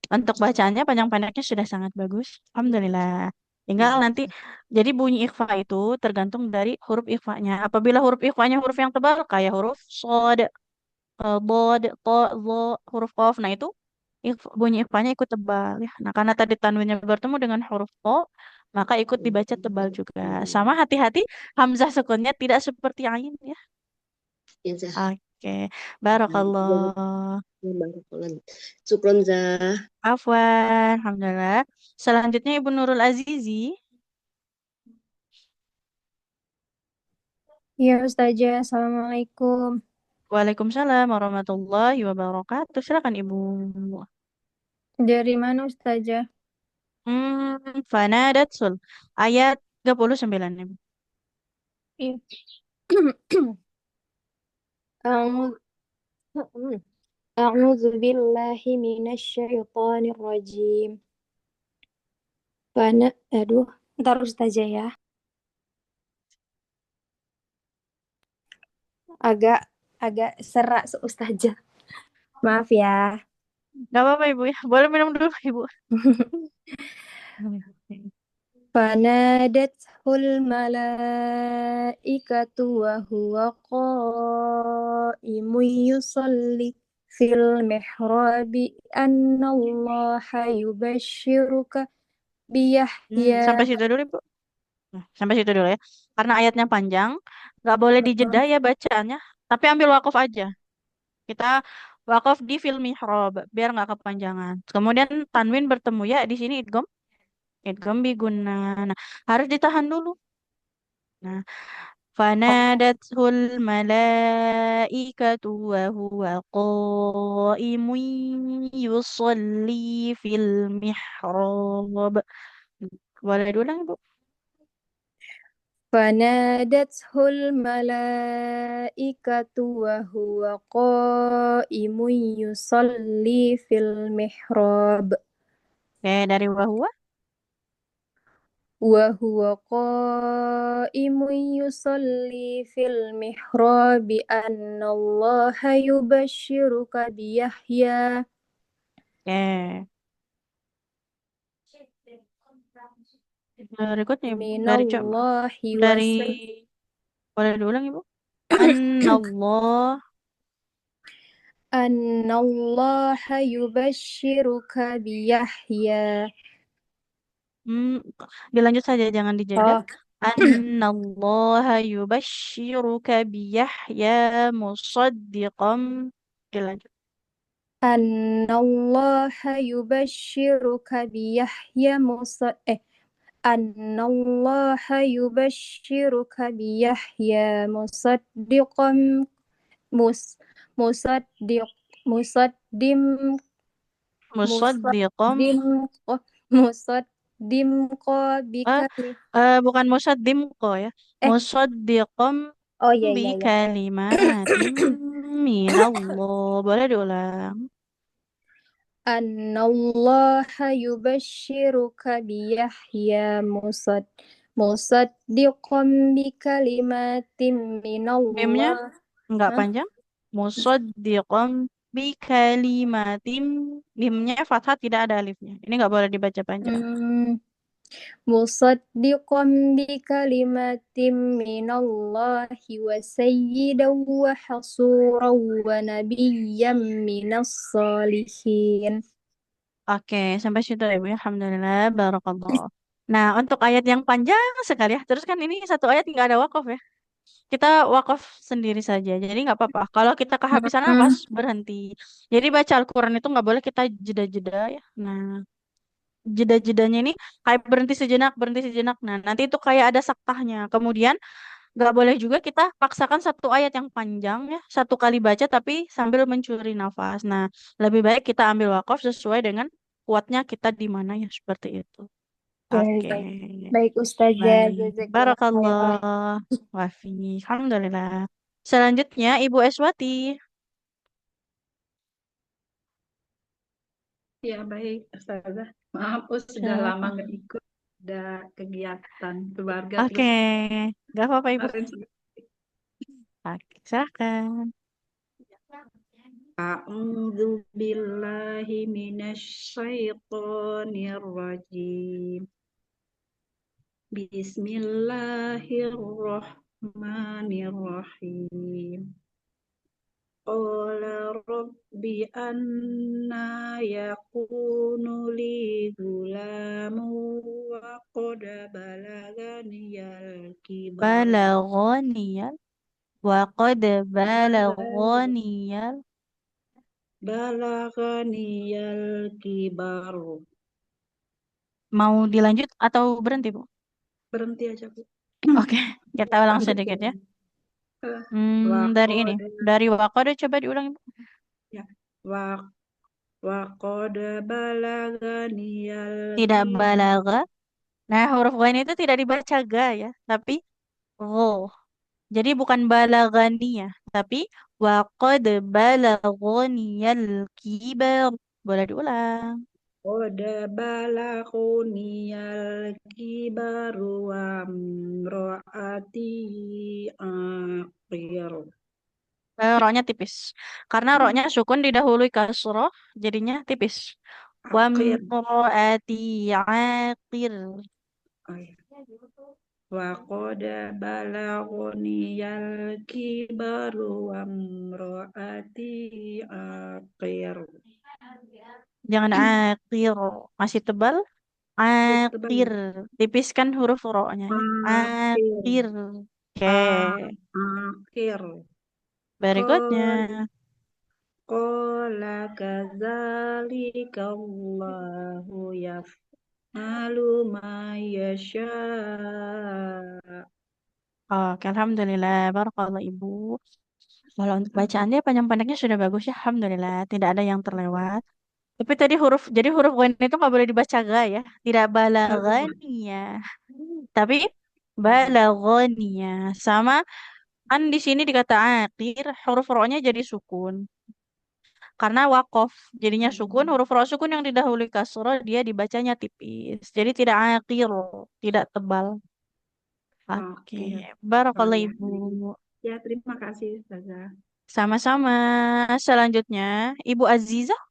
Untuk bacaannya panjang-pendeknya sudah sangat bagus. Alhamdulillah. Tinggal nanti, jadi bunyi ikhfa itu tergantung dari huruf ikhfanya. Apabila huruf ikhfanya huruf yang tebal, kayak huruf sod, bod, to, zo, huruf qaf. Nah itu bunyi ikhfanya ikut tebal. Ya. Nah karena tadi tanwinnya bertemu dengan huruf to, maka ikut dibaca tebal juga. Sama hati-hati, hamzah sukunnya tidak seperti ain ya. Ya, Zah. Oke, barakallah. Barakallah. Syukron, Zah. Afwan, alhamdulillah. Selanjutnya Ibu Nurul Azizi. Ya Ustazah, Assalamualaikum. Waalaikumsalam warahmatullahi wabarakatuh. Silakan Ibu. Dari mana Ustazah? Fanadatsul. Ayat 39 Ibu. Iya. A'udzu A'udzu billahi minasyaitonir rajim. Aduh, ntar Ustazah ya. Agak serak Ustazah. Maaf ya. Gak apa-apa Ibu ya. Boleh minum dulu Ibu. Fanadathul malaikatu wa huwa qa'imun yusalli fil mihrabi annallaha yubashshiruka biyahya. Sampai situ dulu Ibu. Nah, sampai situ dulu ya. Karena ayatnya panjang, nggak boleh dijeda ya bacaannya. Tapi ambil wakaf aja. Kita wakaf di fil mihrab biar nggak kepanjangan. Kemudian tanwin bertemu ya di sini idgham, idgham bi gunna. Nah, harus ditahan dulu. Nah, fanadathul malaikatu wa huwa qaimun yusalli fil mihrab. Boleh diulang, Ibu? فنادته الملائكة وهو قائم يصلي في المحراب Oke, dari wahwa. وهو قائم يصلي في المحراب أن الله يبشرك بيحيى Oke. Berikutnya, Ibu. من Dari coba. الله Dari وسيف boleh diulang, Ibu? Annallah. أن الله يبشرك بيحيى Hmm, dilanjut saja, jangan dijeda. Oh, Annallaha yubashshiruka biyahya musaddiqam. Dilanjut. أن الله يبشرك بيحيى أن الله يبشرك بيحيى مصدقا مس مصدق مصدم Musaddiqam. مصدم مصدقا Ah, بكلمة bukan musaddim kok ya. eh Musaddiqam oh ya bi ya ya kalimatin minallah. Boleh diulang. أن الله يبشرك بيحيى مصدقا بكلمات من Mimnya الله enggak Hah? panjang. Musaddiqam bi kalimatim. Mimnya fathah, tidak ada alifnya. Ini enggak boleh dibaca panjang. Hmm, مصدقا بكلمات من الله وسيدا وحصورا ونبيا من الصالحين. Oke, sampai situ ya, Bu. Alhamdulillah, barakallah. Nah, untuk ayat yang panjang sekali ya. Terus kan ini satu ayat nggak ada wakaf ya. Kita wakaf sendiri saja. Jadi nggak apa-apa. Kalau kita kehabisan nafas, Hmm, berhenti. Jadi baca Al-Quran itu nggak boleh kita jeda-jeda ya. Nah, jeda-jedanya ini kayak berhenti sejenak, berhenti sejenak. Nah, nanti itu kayak ada saktahnya. Kemudian nggak boleh juga kita paksakan satu ayat yang panjang ya, satu kali baca tapi sambil mencuri nafas. Nah, lebih baik kita ambil wakaf sesuai dengan kuatnya kita di mana ya, seperti itu. baik, Oke, baik. Baik, Ustazah. baik. Jazakallah khairan. Barakallah. Wafi. Alhamdulillah. Selanjutnya Ibu Eswati. Ya, baik, Ustazah. Maaf, sudah lama Silakan. nggak ikut. Ada kegiatan keluarga Oke, terus nggak apa-apa Ibu. kemarin. Oke, silakan. A'udzu billahi minasyaitonir rajim. Bismillahirrahmanirrahim. Qala rabbi anna yakunu li gulamu wa qad balaganiyal kibaru. Balaghoniyal. Wa qad balaghoniyal. Balaganiyal kibaru. Mau dilanjut atau berhenti, Bu? Berhenti aja, Bu. Oke, kita ulang Lanjut sedikit ya. wa Dari ini. qad Dari waqada coba diulang, Ibu. ya wa wa qad balaganiyal Tidak kibaru. balaga. Nah, huruf ghain itu tidak dibaca ga ya, tapi gho. Jadi bukan balaganiyah, tapi waqad balagoniyal kibar. Boleh diulang. Qad balaghuniyal kibaru wa imraati aqir. Roknya tipis. Karena roknya sukun didahului kasroh, jadinya tipis. Wa Aqir. mro'ati aqir. Oh, ya. Wa qad balaghuniyal kibaru wa imraati aqir. Jangan aqir. Masih tebal. Tebal Akhir. ya. Tipiskan huruf ro-nya. Akhir. Akhir. Oke. Akhir. Berikutnya. Qala kadzalika Allahu yaf'alu ma yasha. Oke, alhamdulillah. Barakallah Ibu. Kalau untuk bacaannya panjang pendeknya sudah bagus ya. Alhamdulillah. Tidak ada yang terlewat. Tapi tadi jadi huruf ghain itu nggak boleh dibaca ga ya. Tidak balaghania. Tapi balaghania. Sama kan di sini dikata akhir, huruf ro-nya jadi sukun. Karena wakof jadinya sukun, huruf ro sukun yang didahului kasroh dia dibacanya tipis. Jadi tidak akhir, tidak tebal. Oke, Oke. Oh barakallah ya. Ibu. Ya, terima kasih Ustazah. Sama-sama. Selanjutnya, Ibu Azizah.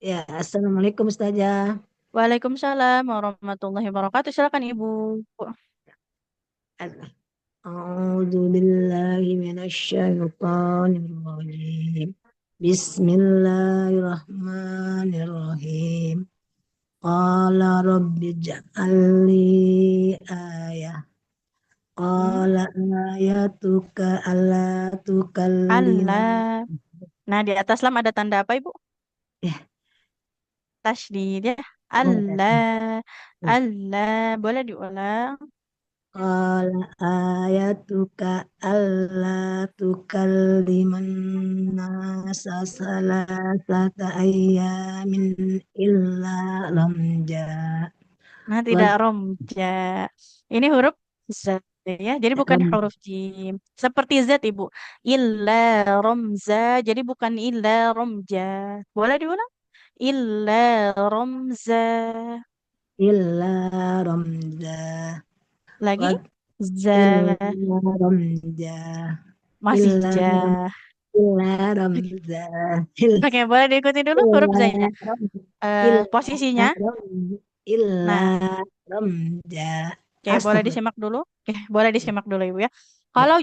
Ya, Assalamualaikum Ustazah. Waalaikumsalam warahmatullahi wabarakatuh. Silakan Ibu. A'udzu billahi minasyaitonir rajim. Bismillahirrahmanirrahim. Qala rabbi ij'alni ayah. Qala ayatuka alla tukalliman. Allah. Nah, di atas lam ada tanda apa, Ibu? Ya, Tasydid ya. oh, Allah. Allah. Boleh diulang? Qala ayatuka alla tukalliman nasa salasata ayyamin illa ramja. Nah, Wal tidak romja. Ini huruf Z ya. Jadi bukan ram huruf jim. Seperti Z, Ibu. Illa romza. Jadi bukan illa romja. Boleh diulang? Illa romza. illa ramja. Lagi? Wad Za. illa ramja. Masih Illa ja. illa ramja. Illa Oke, boleh diikuti dulu huruf Z-nya. illa Posisinya. illa Nah, ramja. oke, boleh Astagfirullah. disimak dulu. Oke, boleh disimak dulu Ibu ya. Kalau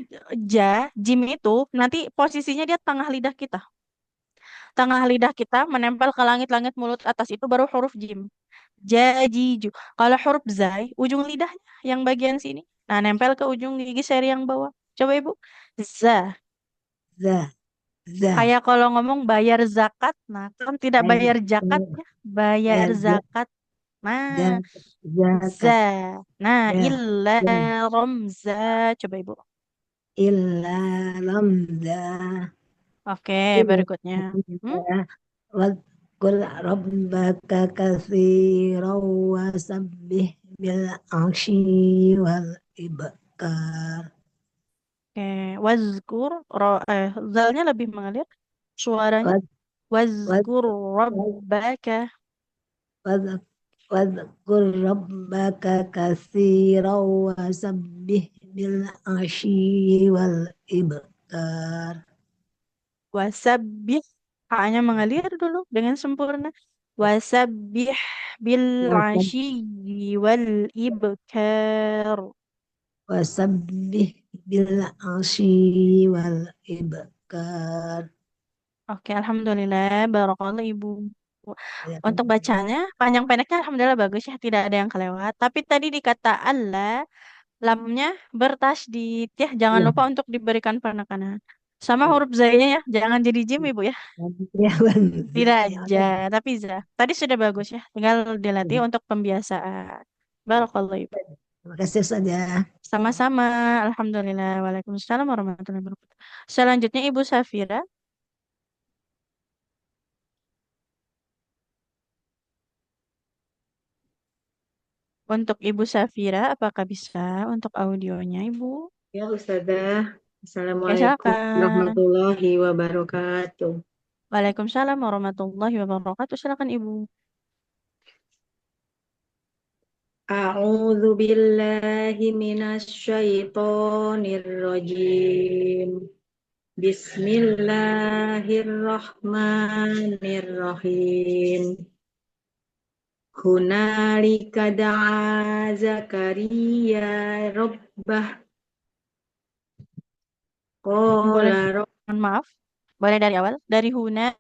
jim itu nanti posisinya dia tengah lidah kita. Tengah lidah kita menempel ke langit-langit mulut atas itu baru huruf jim. Jajiju. Kalau huruf zai, ujung lidahnya yang bagian sini. Nah, nempel ke ujung gigi seri yang bawah. Coba Ibu. Za. Za, za. Kayak kalau ngomong bayar zakat, nah kan tidak bayar zakat ya, bayar Za, zakat. za, Nah, za. zakat. Nah, Ya, illa ya. romza. Coba Ibu. Illa ramza. Oke, Illa berikutnya. ramza. Wadkul rabbaka katsiran wa sabbih bil ashi wal ibkar. Oke, wazkur. Zalnya lebih mengalir. Suaranya. Wad, wad, Wazkur wad, rabbaka. wad, wadkur rabbaka katsiran wa sabbih bil ashi wal ibkar. Wasabbih. Hanya mengalir dulu dengan sempurna. Wasabbih bil ashiyyi wal ibkar. Wasabbih bil ashi wal ibkar. Oke, alhamdulillah. Barakallah Ibu. Ya, Untuk bacanya, panjang pendeknya alhamdulillah bagus ya. Tidak ada yang kelewat. Tapi tadi di kata Allah, lamnya bertasdid ya. Jangan ya, lupa untuk diberikan penekanan. Sama huruf zainya ya. Jangan jadi jim Ibu ya. ya, Tidak ya, ja, tapi za. Tadi sudah bagus ya. Tinggal dilatih untuk pembiasaan. Barakallah Ibu. Terima kasih saja. Sama-sama. Alhamdulillah. Waalaikumsalam warahmatullahi wabarakatuh. Selanjutnya Ibu Safira. Untuk Ibu Safira, apakah bisa untuk audionya Ibu? Ya, Ustazah. Ya, Assalamualaikum silakan. warahmatullahi wabarakatuh. Waalaikumsalam warahmatullahi wabarakatuh. Silakan Ibu. A'udzu billahi minasyaitonir rajim. Bismillahirrahmanirrahim. Hunalika da'a Zakaria rabbah. Boleh, Qala mohon maaf. Boleh dari awal. Dari Huna.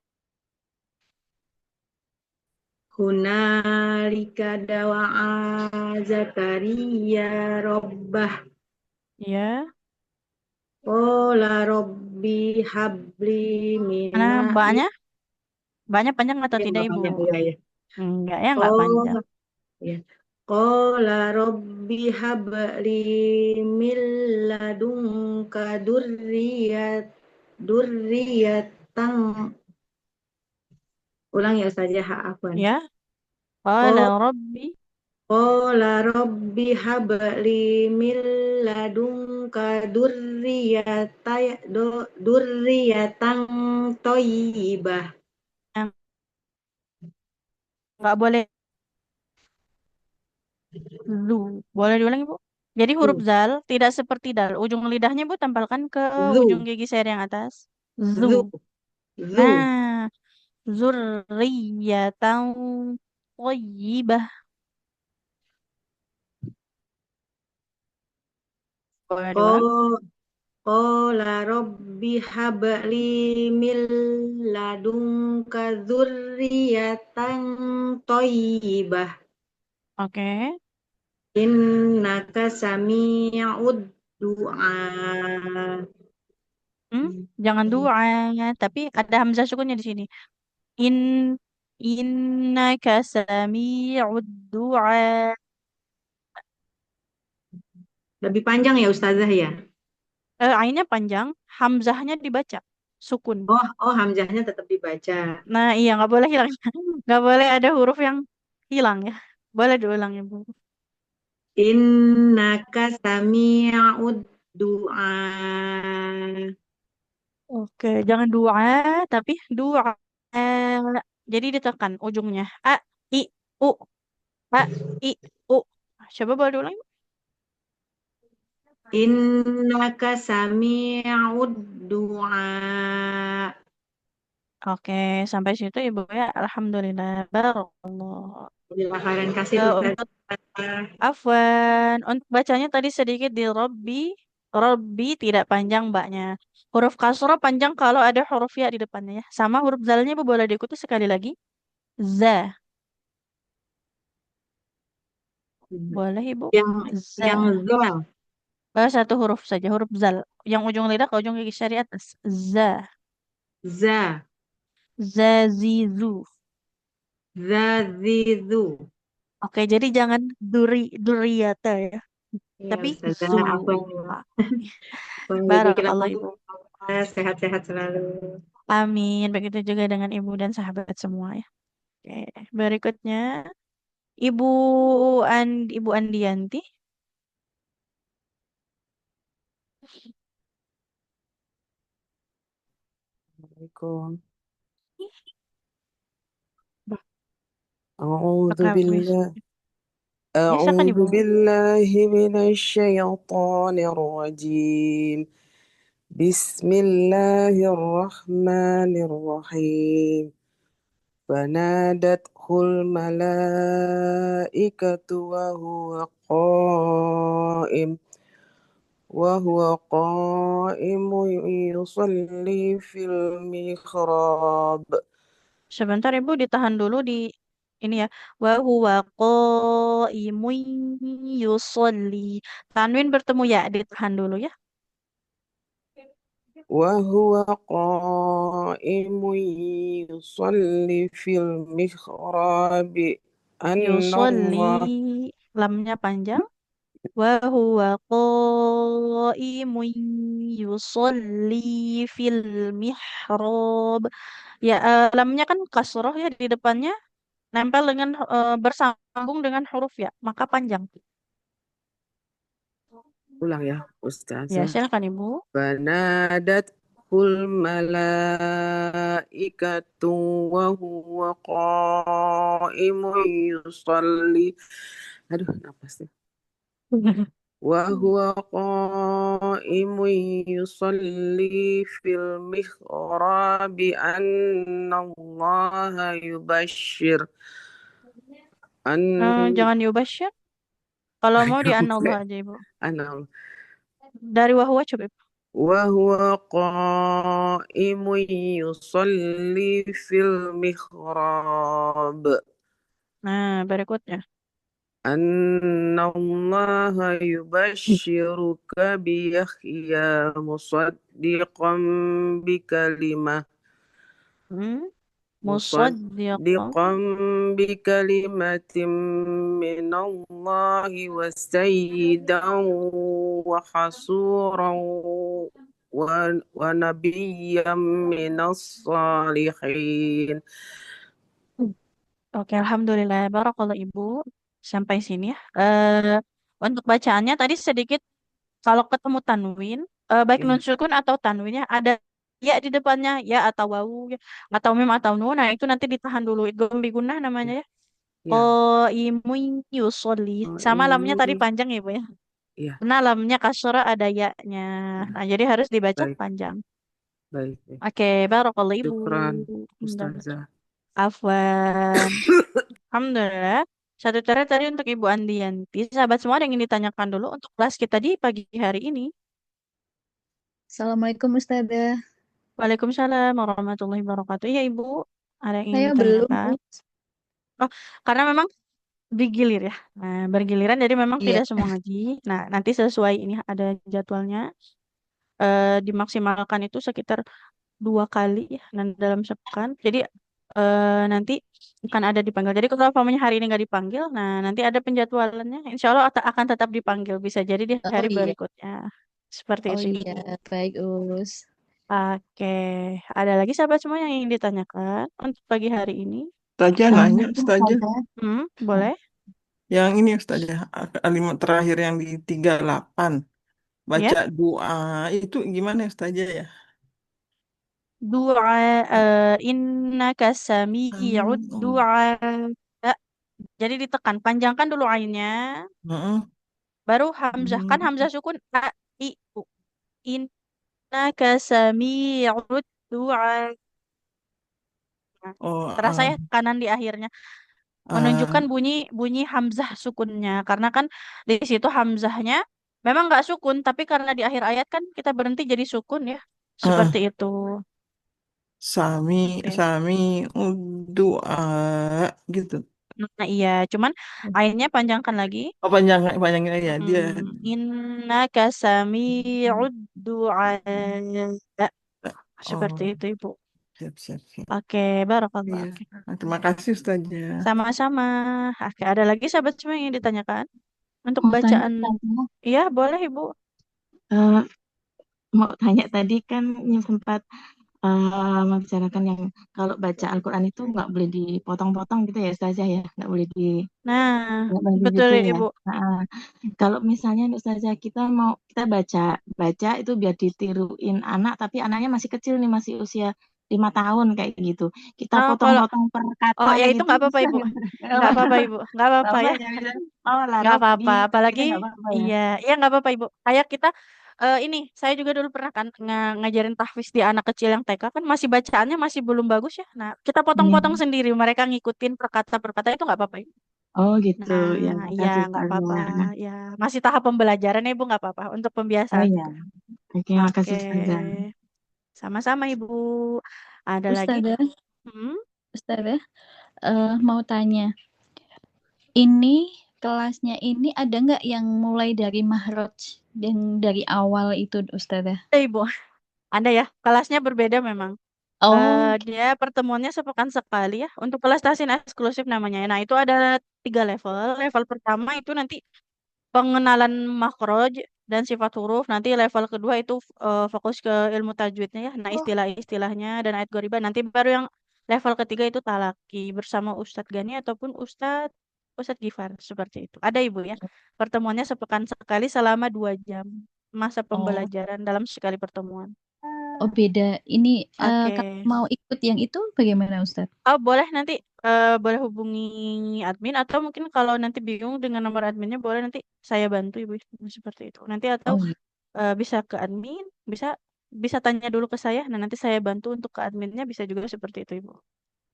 Hunalika dawa'a Zakaria rabbah. Ya. Qala rabbi habli Mana mina banyak? Banyak panjang atau ya tidak, nggak Ibu? panjang ya. Enggak ya, enggak Oh panjang. ya. Qala rabbi habli min ladunka durriyatan. Ulang ya Ustazah, afwan. Ya. Qala rabbi. Qala rabbi habli min ladunka durriyatan thayyibah. Enggak boleh zu. Boleh diulang, Ibu? Jadi huruf zal tidak seperti dal. Ujung lidahnya, Bu, tempelkan ke ujung Zu, gigi seri yang atas. Zu. zu, zu. Nah, zurriyatan thayyibah. Boleh diulang? Qala rabbi habli min ladunka dzurriyyatan thayyibah. Oke. Innaka sami'ud du'a. Jangan doa, tapi ada hamzah sukunnya di sini. In innaka sami'ud du'a. Lebih panjang ya Ustazah ya? Ainnya panjang, hamzahnya dibaca sukun. Oh, hamzahnya tetap dibaca. Nah, iya nggak boleh hilang. Nggak boleh ada huruf yang hilang ya. Boleh diulang, Ibu. Innaka sami'ud du'a. Oke, jangan doa, tapi doa. Jadi ditekan ujungnya. A, I, U. A, I, U. Coba boleh diulang? Innaka sami'ud du'a. Oke, sampai situ Ibu ya. Alhamdulillah. Barakallah. Bila kalian kasih Untuk Ustazah. Afwan, untuk bacanya tadi sedikit di Robbi. Robbi tidak panjang mbaknya. Huruf kasroh panjang kalau ada huruf ya di depannya ya. Sama huruf zalnya Ibu boleh diikuti sekali lagi. Za. Boleh Ibu. Za. Yang zal. Satu huruf saja, huruf zal. Yang ujung lidah ke ujung gigi seri atas. Za. Za. Zazizu. Zazizu. Oke, jadi jangan duriyata ya. Ya Tapi Ustazah, zu. apa Ibu kira Barakallah Ibu. sehat-sehat selalu. Amin. Begitu juga dengan ibu dan sahabat semua ya. Oke. Berikutnya Ibu Ibu Andianti. Assalamualaikum. أعوذ Apakah بالله Ya, silakan أعوذ Ibu. بالله من الشيطان الرجيم بسم الله الرحمن الرحيم فنادته الملائكة وهو قائم يصلي في المحراب. Sebentar Ibu ditahan dulu di ini ya. Wa huwa qaimun yusolli. Tanwin bertemu ya, ditahan dulu ya. وهو قائم يصلي في المحراب أن الله Yusolli. Lamnya panjang. Wa huwa qaimun yusolli fil mihrab. Ya, lamnya kan kasroh ya di depannya nempel dengan bersambung dengan huruf ya, maka panjang. ulang ya Ya, Ustazah. silakan Ibu. Fanadatul malaikatu wa huwa qaimun yusalli. Aduh, apa sih? Wa huwa qaimun yusalli fil mihrabi annallaha yubashshir Jangan diubah. Kalau mau di Allah aja Ibu. an Dari wahwa coba Ibu. وهو قائم يصلي في المحراب Nah, berikutnya. أن الله يبشرك بيحيى مصدقا بكلمة Hmm? مصدقا Musaddiqan. بكلمة من الله وسيدا وحصورا ونبيا من الصالحين. Oke, alhamdulillah. Barakallah Ibu. Sampai sini ya. Untuk bacaannya tadi sedikit kalau ketemu tanwin, baik nun Ya, sukun atau tanwinnya ada ya di depannya, ya atau wawu ya, atau mim atau nun. Nah, itu nanti ditahan dulu. Idgham bi gunnah namanya ya. ya. Qaimun yusolli. Oh, Sama lamnya tadi ini, panjang ya, Bu ya. ya, Nah, lamnya kasra ada ya-nya. Nah, jadi harus dibaca baik, panjang. baik, baik. Oke, barakallah Ibu. Syukran, Alhamdulillah. Ustazah. Afwan. Alhamdulillah. Satu cara tadi untuk Ibu Andianti. Sahabat semua ada yang ingin ditanyakan dulu untuk kelas kita di pagi hari ini. Assalamualaikum Ustazah. Waalaikumsalam warahmatullahi wabarakatuh. Iya Ibu, ada yang ingin Saya belum. ditanyakan. Oh, karena memang bergilir ya. Nah, bergiliran jadi memang Iya. tidak semua ngaji. Nah, nanti sesuai ini ada jadwalnya. Dimaksimalkan itu sekitar 2 kali ya dan dalam sepekan. Jadi nanti akan ada dipanggil. Jadi kalau umpamanya hari ini nggak dipanggil, nah nanti ada penjadwalannya. Insya Allah akan tetap dipanggil. Bisa jadi di Oh hari iya. berikutnya. Seperti Oh itu iya, Ibu. baik Us. Oke, ada lagi sahabat semua yang ingin ditanyakan untuk pagi hari ini? Ustazah nanya, Assalamualaikum Ustazah. Ustazah. Boleh? Yang ini Ustazah, kalimat terakhir yang di 38. Ya, Baca doa itu gimana Ustazah ya? doa innaka sami'ud doa. Jadi ditekan, panjangkan dulu ainnya, Heeh. baru hamzah. Kan hamzah sukun a i u. Innaka sami'ud doa. Oh, Terasa ya kanan di akhirnya menunjukkan bunyi hamzah sukunnya, karena kan di situ hamzahnya memang nggak sukun, tapi karena di akhir ayat kan kita berhenti jadi sukun ya, seperti itu. sami Oke. sami doa gitu. Nah iya, cuman ayatnya panjangkan lagi. Oh, panjangin aja dia. Innaka sami'ud du'a. Seperti Oh, itu Ibu. siap. Oke, barakallah. Iya. Oke. Nah, terima kasih Ustazah. Sama-sama. Oke, ada lagi sahabat semua yang ingin ditanyakan untuk Mau tanya bacaan? Ustazah, Iya, boleh Ibu. eh, mau tanya tadi kan yang sempat membicarakan yang kalau baca Al-Quran itu nggak boleh dipotong-potong gitu ya Ustazah ya, Nah, nggak boleh betul gitu ya ya. Ibu. Nah, kalau misalnya Ustazah kita baca itu biar ditiruin anak, tapi anaknya masih kecil nih, masih usia 5 tahun kayak gitu. Kita Oh, kalau potong-potong per kata ya kayak itu gitu nggak apa-apa bisa Ibu. nggak? Nggak apa-apa Ibu. Nggak apa-apa Apa ya. ya bisa? Oh lah Nggak Robbi, apa-apa. Apalagi kita nggak apa-apa ya. iya, iya nggak apa-apa Ibu. Kayak kita ini saya juga dulu pernah kan ngajarin tahfiz di anak kecil yang TK kan masih bacaannya masih belum bagus ya. Nah, kita Iya. potong-potong sendiri. Mereka ngikutin per kata itu nggak apa-apa Ibu. Oh gitu ya, Nah, iya makasih nggak apa-apa. Ustazah. Ya, masih tahap pembelajaran ya Ibu, nggak apa-apa untuk Oh pembiasaan ya, itu. oke Oke, makasih Ustazah. sama-sama Ibu. Ada lagi? Ustazah, Hmm? Ustazah, mau tanya. Ini kelasnya ini ada nggak yang mulai dari Mahraj dan dari awal itu Ustazah? Ibu, Anda ya, kelasnya berbeda memang. Oh, Dia pertemuannya sepekan sekali ya untuk kelas tahsin eksklusif namanya. Nah, itu ada 3 level. Level pertama itu nanti pengenalan makroj dan sifat huruf. Nanti level kedua itu fokus ke ilmu tajwidnya ya. Nah, istilah-istilahnya dan ayat gharibah. Nanti baru yang level ketiga itu talaki bersama Ustadz Gani ataupun Ustadz Gifar seperti itu. Ada Ibu ya. Pertemuannya sepekan sekali selama 2 jam masa pembelajaran dalam sekali pertemuan. oh beda. Ini Oke. kalau mau ikut yang itu bagaimana Ustaz? Oh, boleh nanti boleh hubungi admin atau mungkin kalau nanti bingung dengan nomor adminnya boleh nanti saya bantu Ibu seperti itu. Nanti atau Oh, iya. bisa ke admin, bisa bisa tanya dulu ke saya. Nah, nanti saya bantu untuk ke adminnya bisa juga seperti itu Ibu.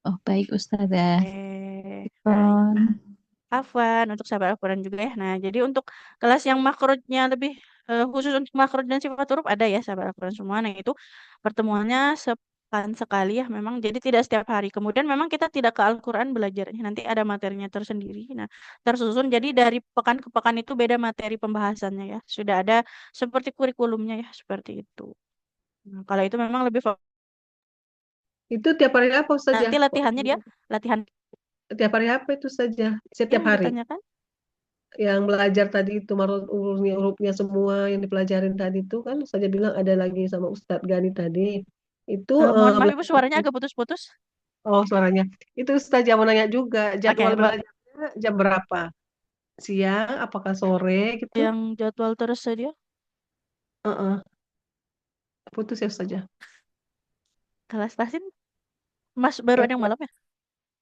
Oh baik Ustazah. Baik. Syukron. Afwan untuk sahabat Al-Quran juga ya. Nah, jadi untuk kelas yang makrojnya lebih khusus untuk makroj dan sifat huruf ada ya sahabat Al-Quran semua. Nah, itu pertemuannya pekan sekali ya memang. Jadi tidak setiap hari. Kemudian memang kita tidak ke Al-Quran belajarnya. Nanti ada materinya tersendiri. Nah, tersusun. Jadi dari pekan ke pekan itu beda materi pembahasannya ya. Sudah ada seperti kurikulumnya ya. Seperti itu. Nah, kalau itu memang lebih Itu tiap hari apa Ustazah? nanti latihannya dia latihan Tiap hari apa itu saja? Setiap yang hari. ditanyakan. Yang belajar tadi itu marut hurufnya semua yang dipelajarin tadi itu kan Ustazah bilang ada lagi sama Ustadz Gani tadi. Itu Mohon maaf Ibu suaranya agak putus-putus. oh suaranya. Itu Ustazah mau nanya juga jadwal Oke, belajarnya jam berapa? Siang, apakah sore gitu? yang jadwal tersedia Heeh. Putus ya Ustazah. kelas tasin Mas baru ada yang malam ya?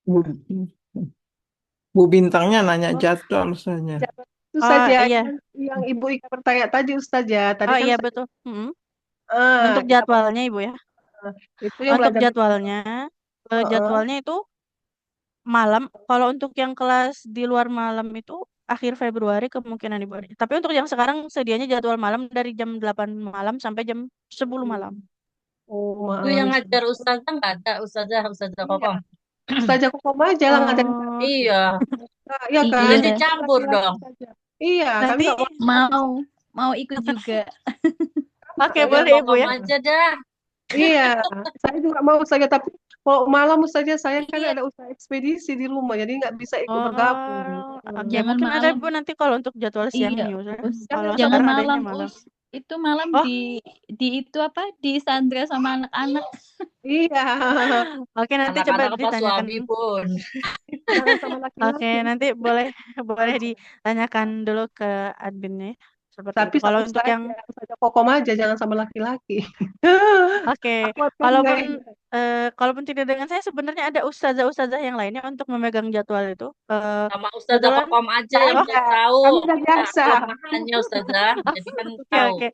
Bu, Bu Bintangnya nanya jadwal saja. Itu Oh saja iya. yang Ibu Ika bertanya tadi Ustazah. Tadi Oh kan iya Ustazah, betul. Untuk kita jadwalnya Ibu ya. itu yang Untuk belajar jadwalnya itu malam. Kalau untuk yang kelas di luar malam itu akhir Februari kemungkinan Ibu ada. Tapi untuk yang sekarang sedianya jadwal malam dari jam 8 malam sampai jam 10 malam. oh Itu yang maaf. ngajar Ustazah nggak ada, Ustazah Iya. Kokom. Ustazah Kokom aja lah ngajarin kami. Oh, Iya, Iya kan? jangan Iya. dicampur dong. Iya, kami nanti nggak mau. Mau ikut juga. oke Saya boleh Ibu Kokom ya. aja dah. Iya, saya juga mau saja tapi kalau malam saja saya kan Iya. ada usaha ekspedisi di rumah jadi nggak bisa ikut bergabung. Oh, oke Jangan mungkin ada malam. Ibu nanti kalau untuk jadwal siangnya Iya, Ibu. Us. Kalau Jangan sekarang adanya malam, malam. Us. Itu malam Oh, di itu apa? Di Sandra sama anak-anak. Iya, oke nanti coba Anak-anak apa ditanyakan. suami pun. jangan sama laki-laki. Oke, nanti boleh ditanyakan dulu ke adminnya. Seperti Tapi itu. Kalau sama untuk yang saja Kokom aja jangan sama laki-laki. oke, Aku akan kalaupun nggak- kalaupun tidak dengan saya sebenarnya ada ustazah-ustazah yang lainnya untuk memegang jadwal itu. Sama Ustazah Kebetulan Kokom aja yang ada, udah tahu kami udah kita biasa. kelemahannya Ustazah. Jadi kan oke tahu. oke.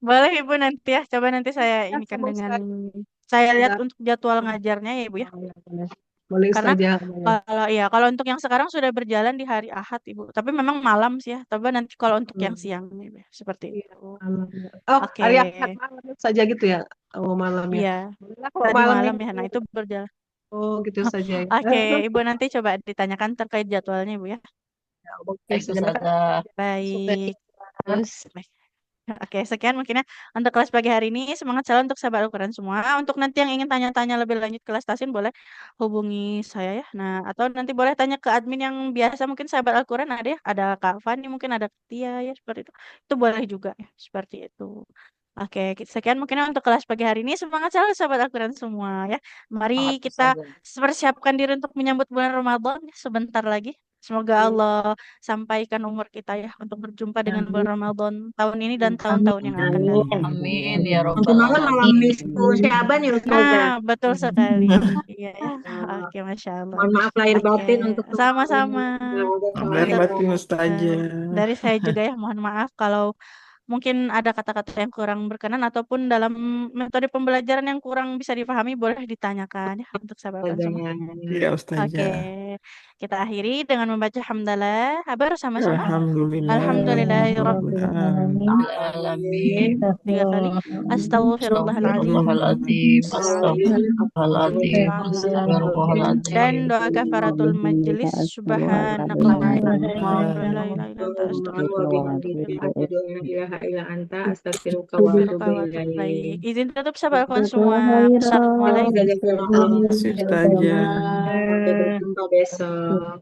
Boleh Ibu nanti ya. Coba nanti saya Ya, inikan sama dengan Ustaz. saya lihat Ada. untuk jadwal ngajarnya ya Ibu ya. Oh, ya, boleh. Boleh Karena Ustazah. kalau untuk yang sekarang sudah berjalan di hari Ahad Ibu. Tapi memang malam sih ya. Coba nanti kalau untuk yang siang Ibu, seperti Iya, itu. malam ya. Oh, Oke. hari Ahad malam saja gitu ya. Oh, malam ya. Iya. Bolehlah kalau Tadi malam malam minggu. ya. Nah, itu berjalan. Oh, gitu saja ya. Oke, Ibu nanti coba ditanyakan terkait jadwalnya Ibu ya. Oke, Baik Ustazah. Ustazah. Baik. Terus Baik. Oke, sekian mungkin ya untuk kelas pagi hari ini. Semangat selalu untuk sahabat Al-Quran semua. Untuk nanti yang ingin tanya-tanya lebih lanjut kelas Tasin boleh hubungi saya ya. Nah, atau nanti boleh tanya ke admin yang biasa mungkin sahabat Al-Quran ada ya. Ada Kak Fani, mungkin ada Tia ya seperti itu. Itu boleh juga ya, seperti itu. Oke, sekian mungkin ya untuk kelas pagi hari ini. Semangat selalu sahabat Al-Quran semua ya. Mari Semangat kita Ustazah. persiapkan diri untuk menyambut bulan Ramadan ya, sebentar lagi. Semoga Allah sampaikan umur kita ya untuk berjumpa dengan bulan Ramadan tahun ini dan tahun-tahun yang akan datang. Amin ya Nanti robbal malam malam alamin. nisfu Syaban ya Ustazah. Nah, betul sekali. Iya ya. Oke, Masya Allah. Mohon maaf lahir Oke, batin untuk sama-sama. Lahir batin Ustazah. Dari saya juga ya, mohon maaf kalau mungkin ada kata-kata yang kurang berkenan ataupun dalam metode pembelajaran yang kurang bisa dipahami boleh ditanyakan ya untuk sahabat semua. Iya Oke, Ustazah. kita akhiri dengan membaca hamdalah. Bersama-sama. Alhamdulillah. Alhamdulillahirabbil Alamin. 3 kali. Astaghfirullahaladzim. Astagfirullahaladzim. Astagfirullahaladzim. Astagfirullahaladzim. Dan doa kafaratul majelis. Subhanakallahumma wa la ilaha illa anta astaghfiruka. Baik, izin tutup sahabat Al-Quran semua. Assalamualaikum. Terima kasih Ustazah. Sampai berjumpa besok.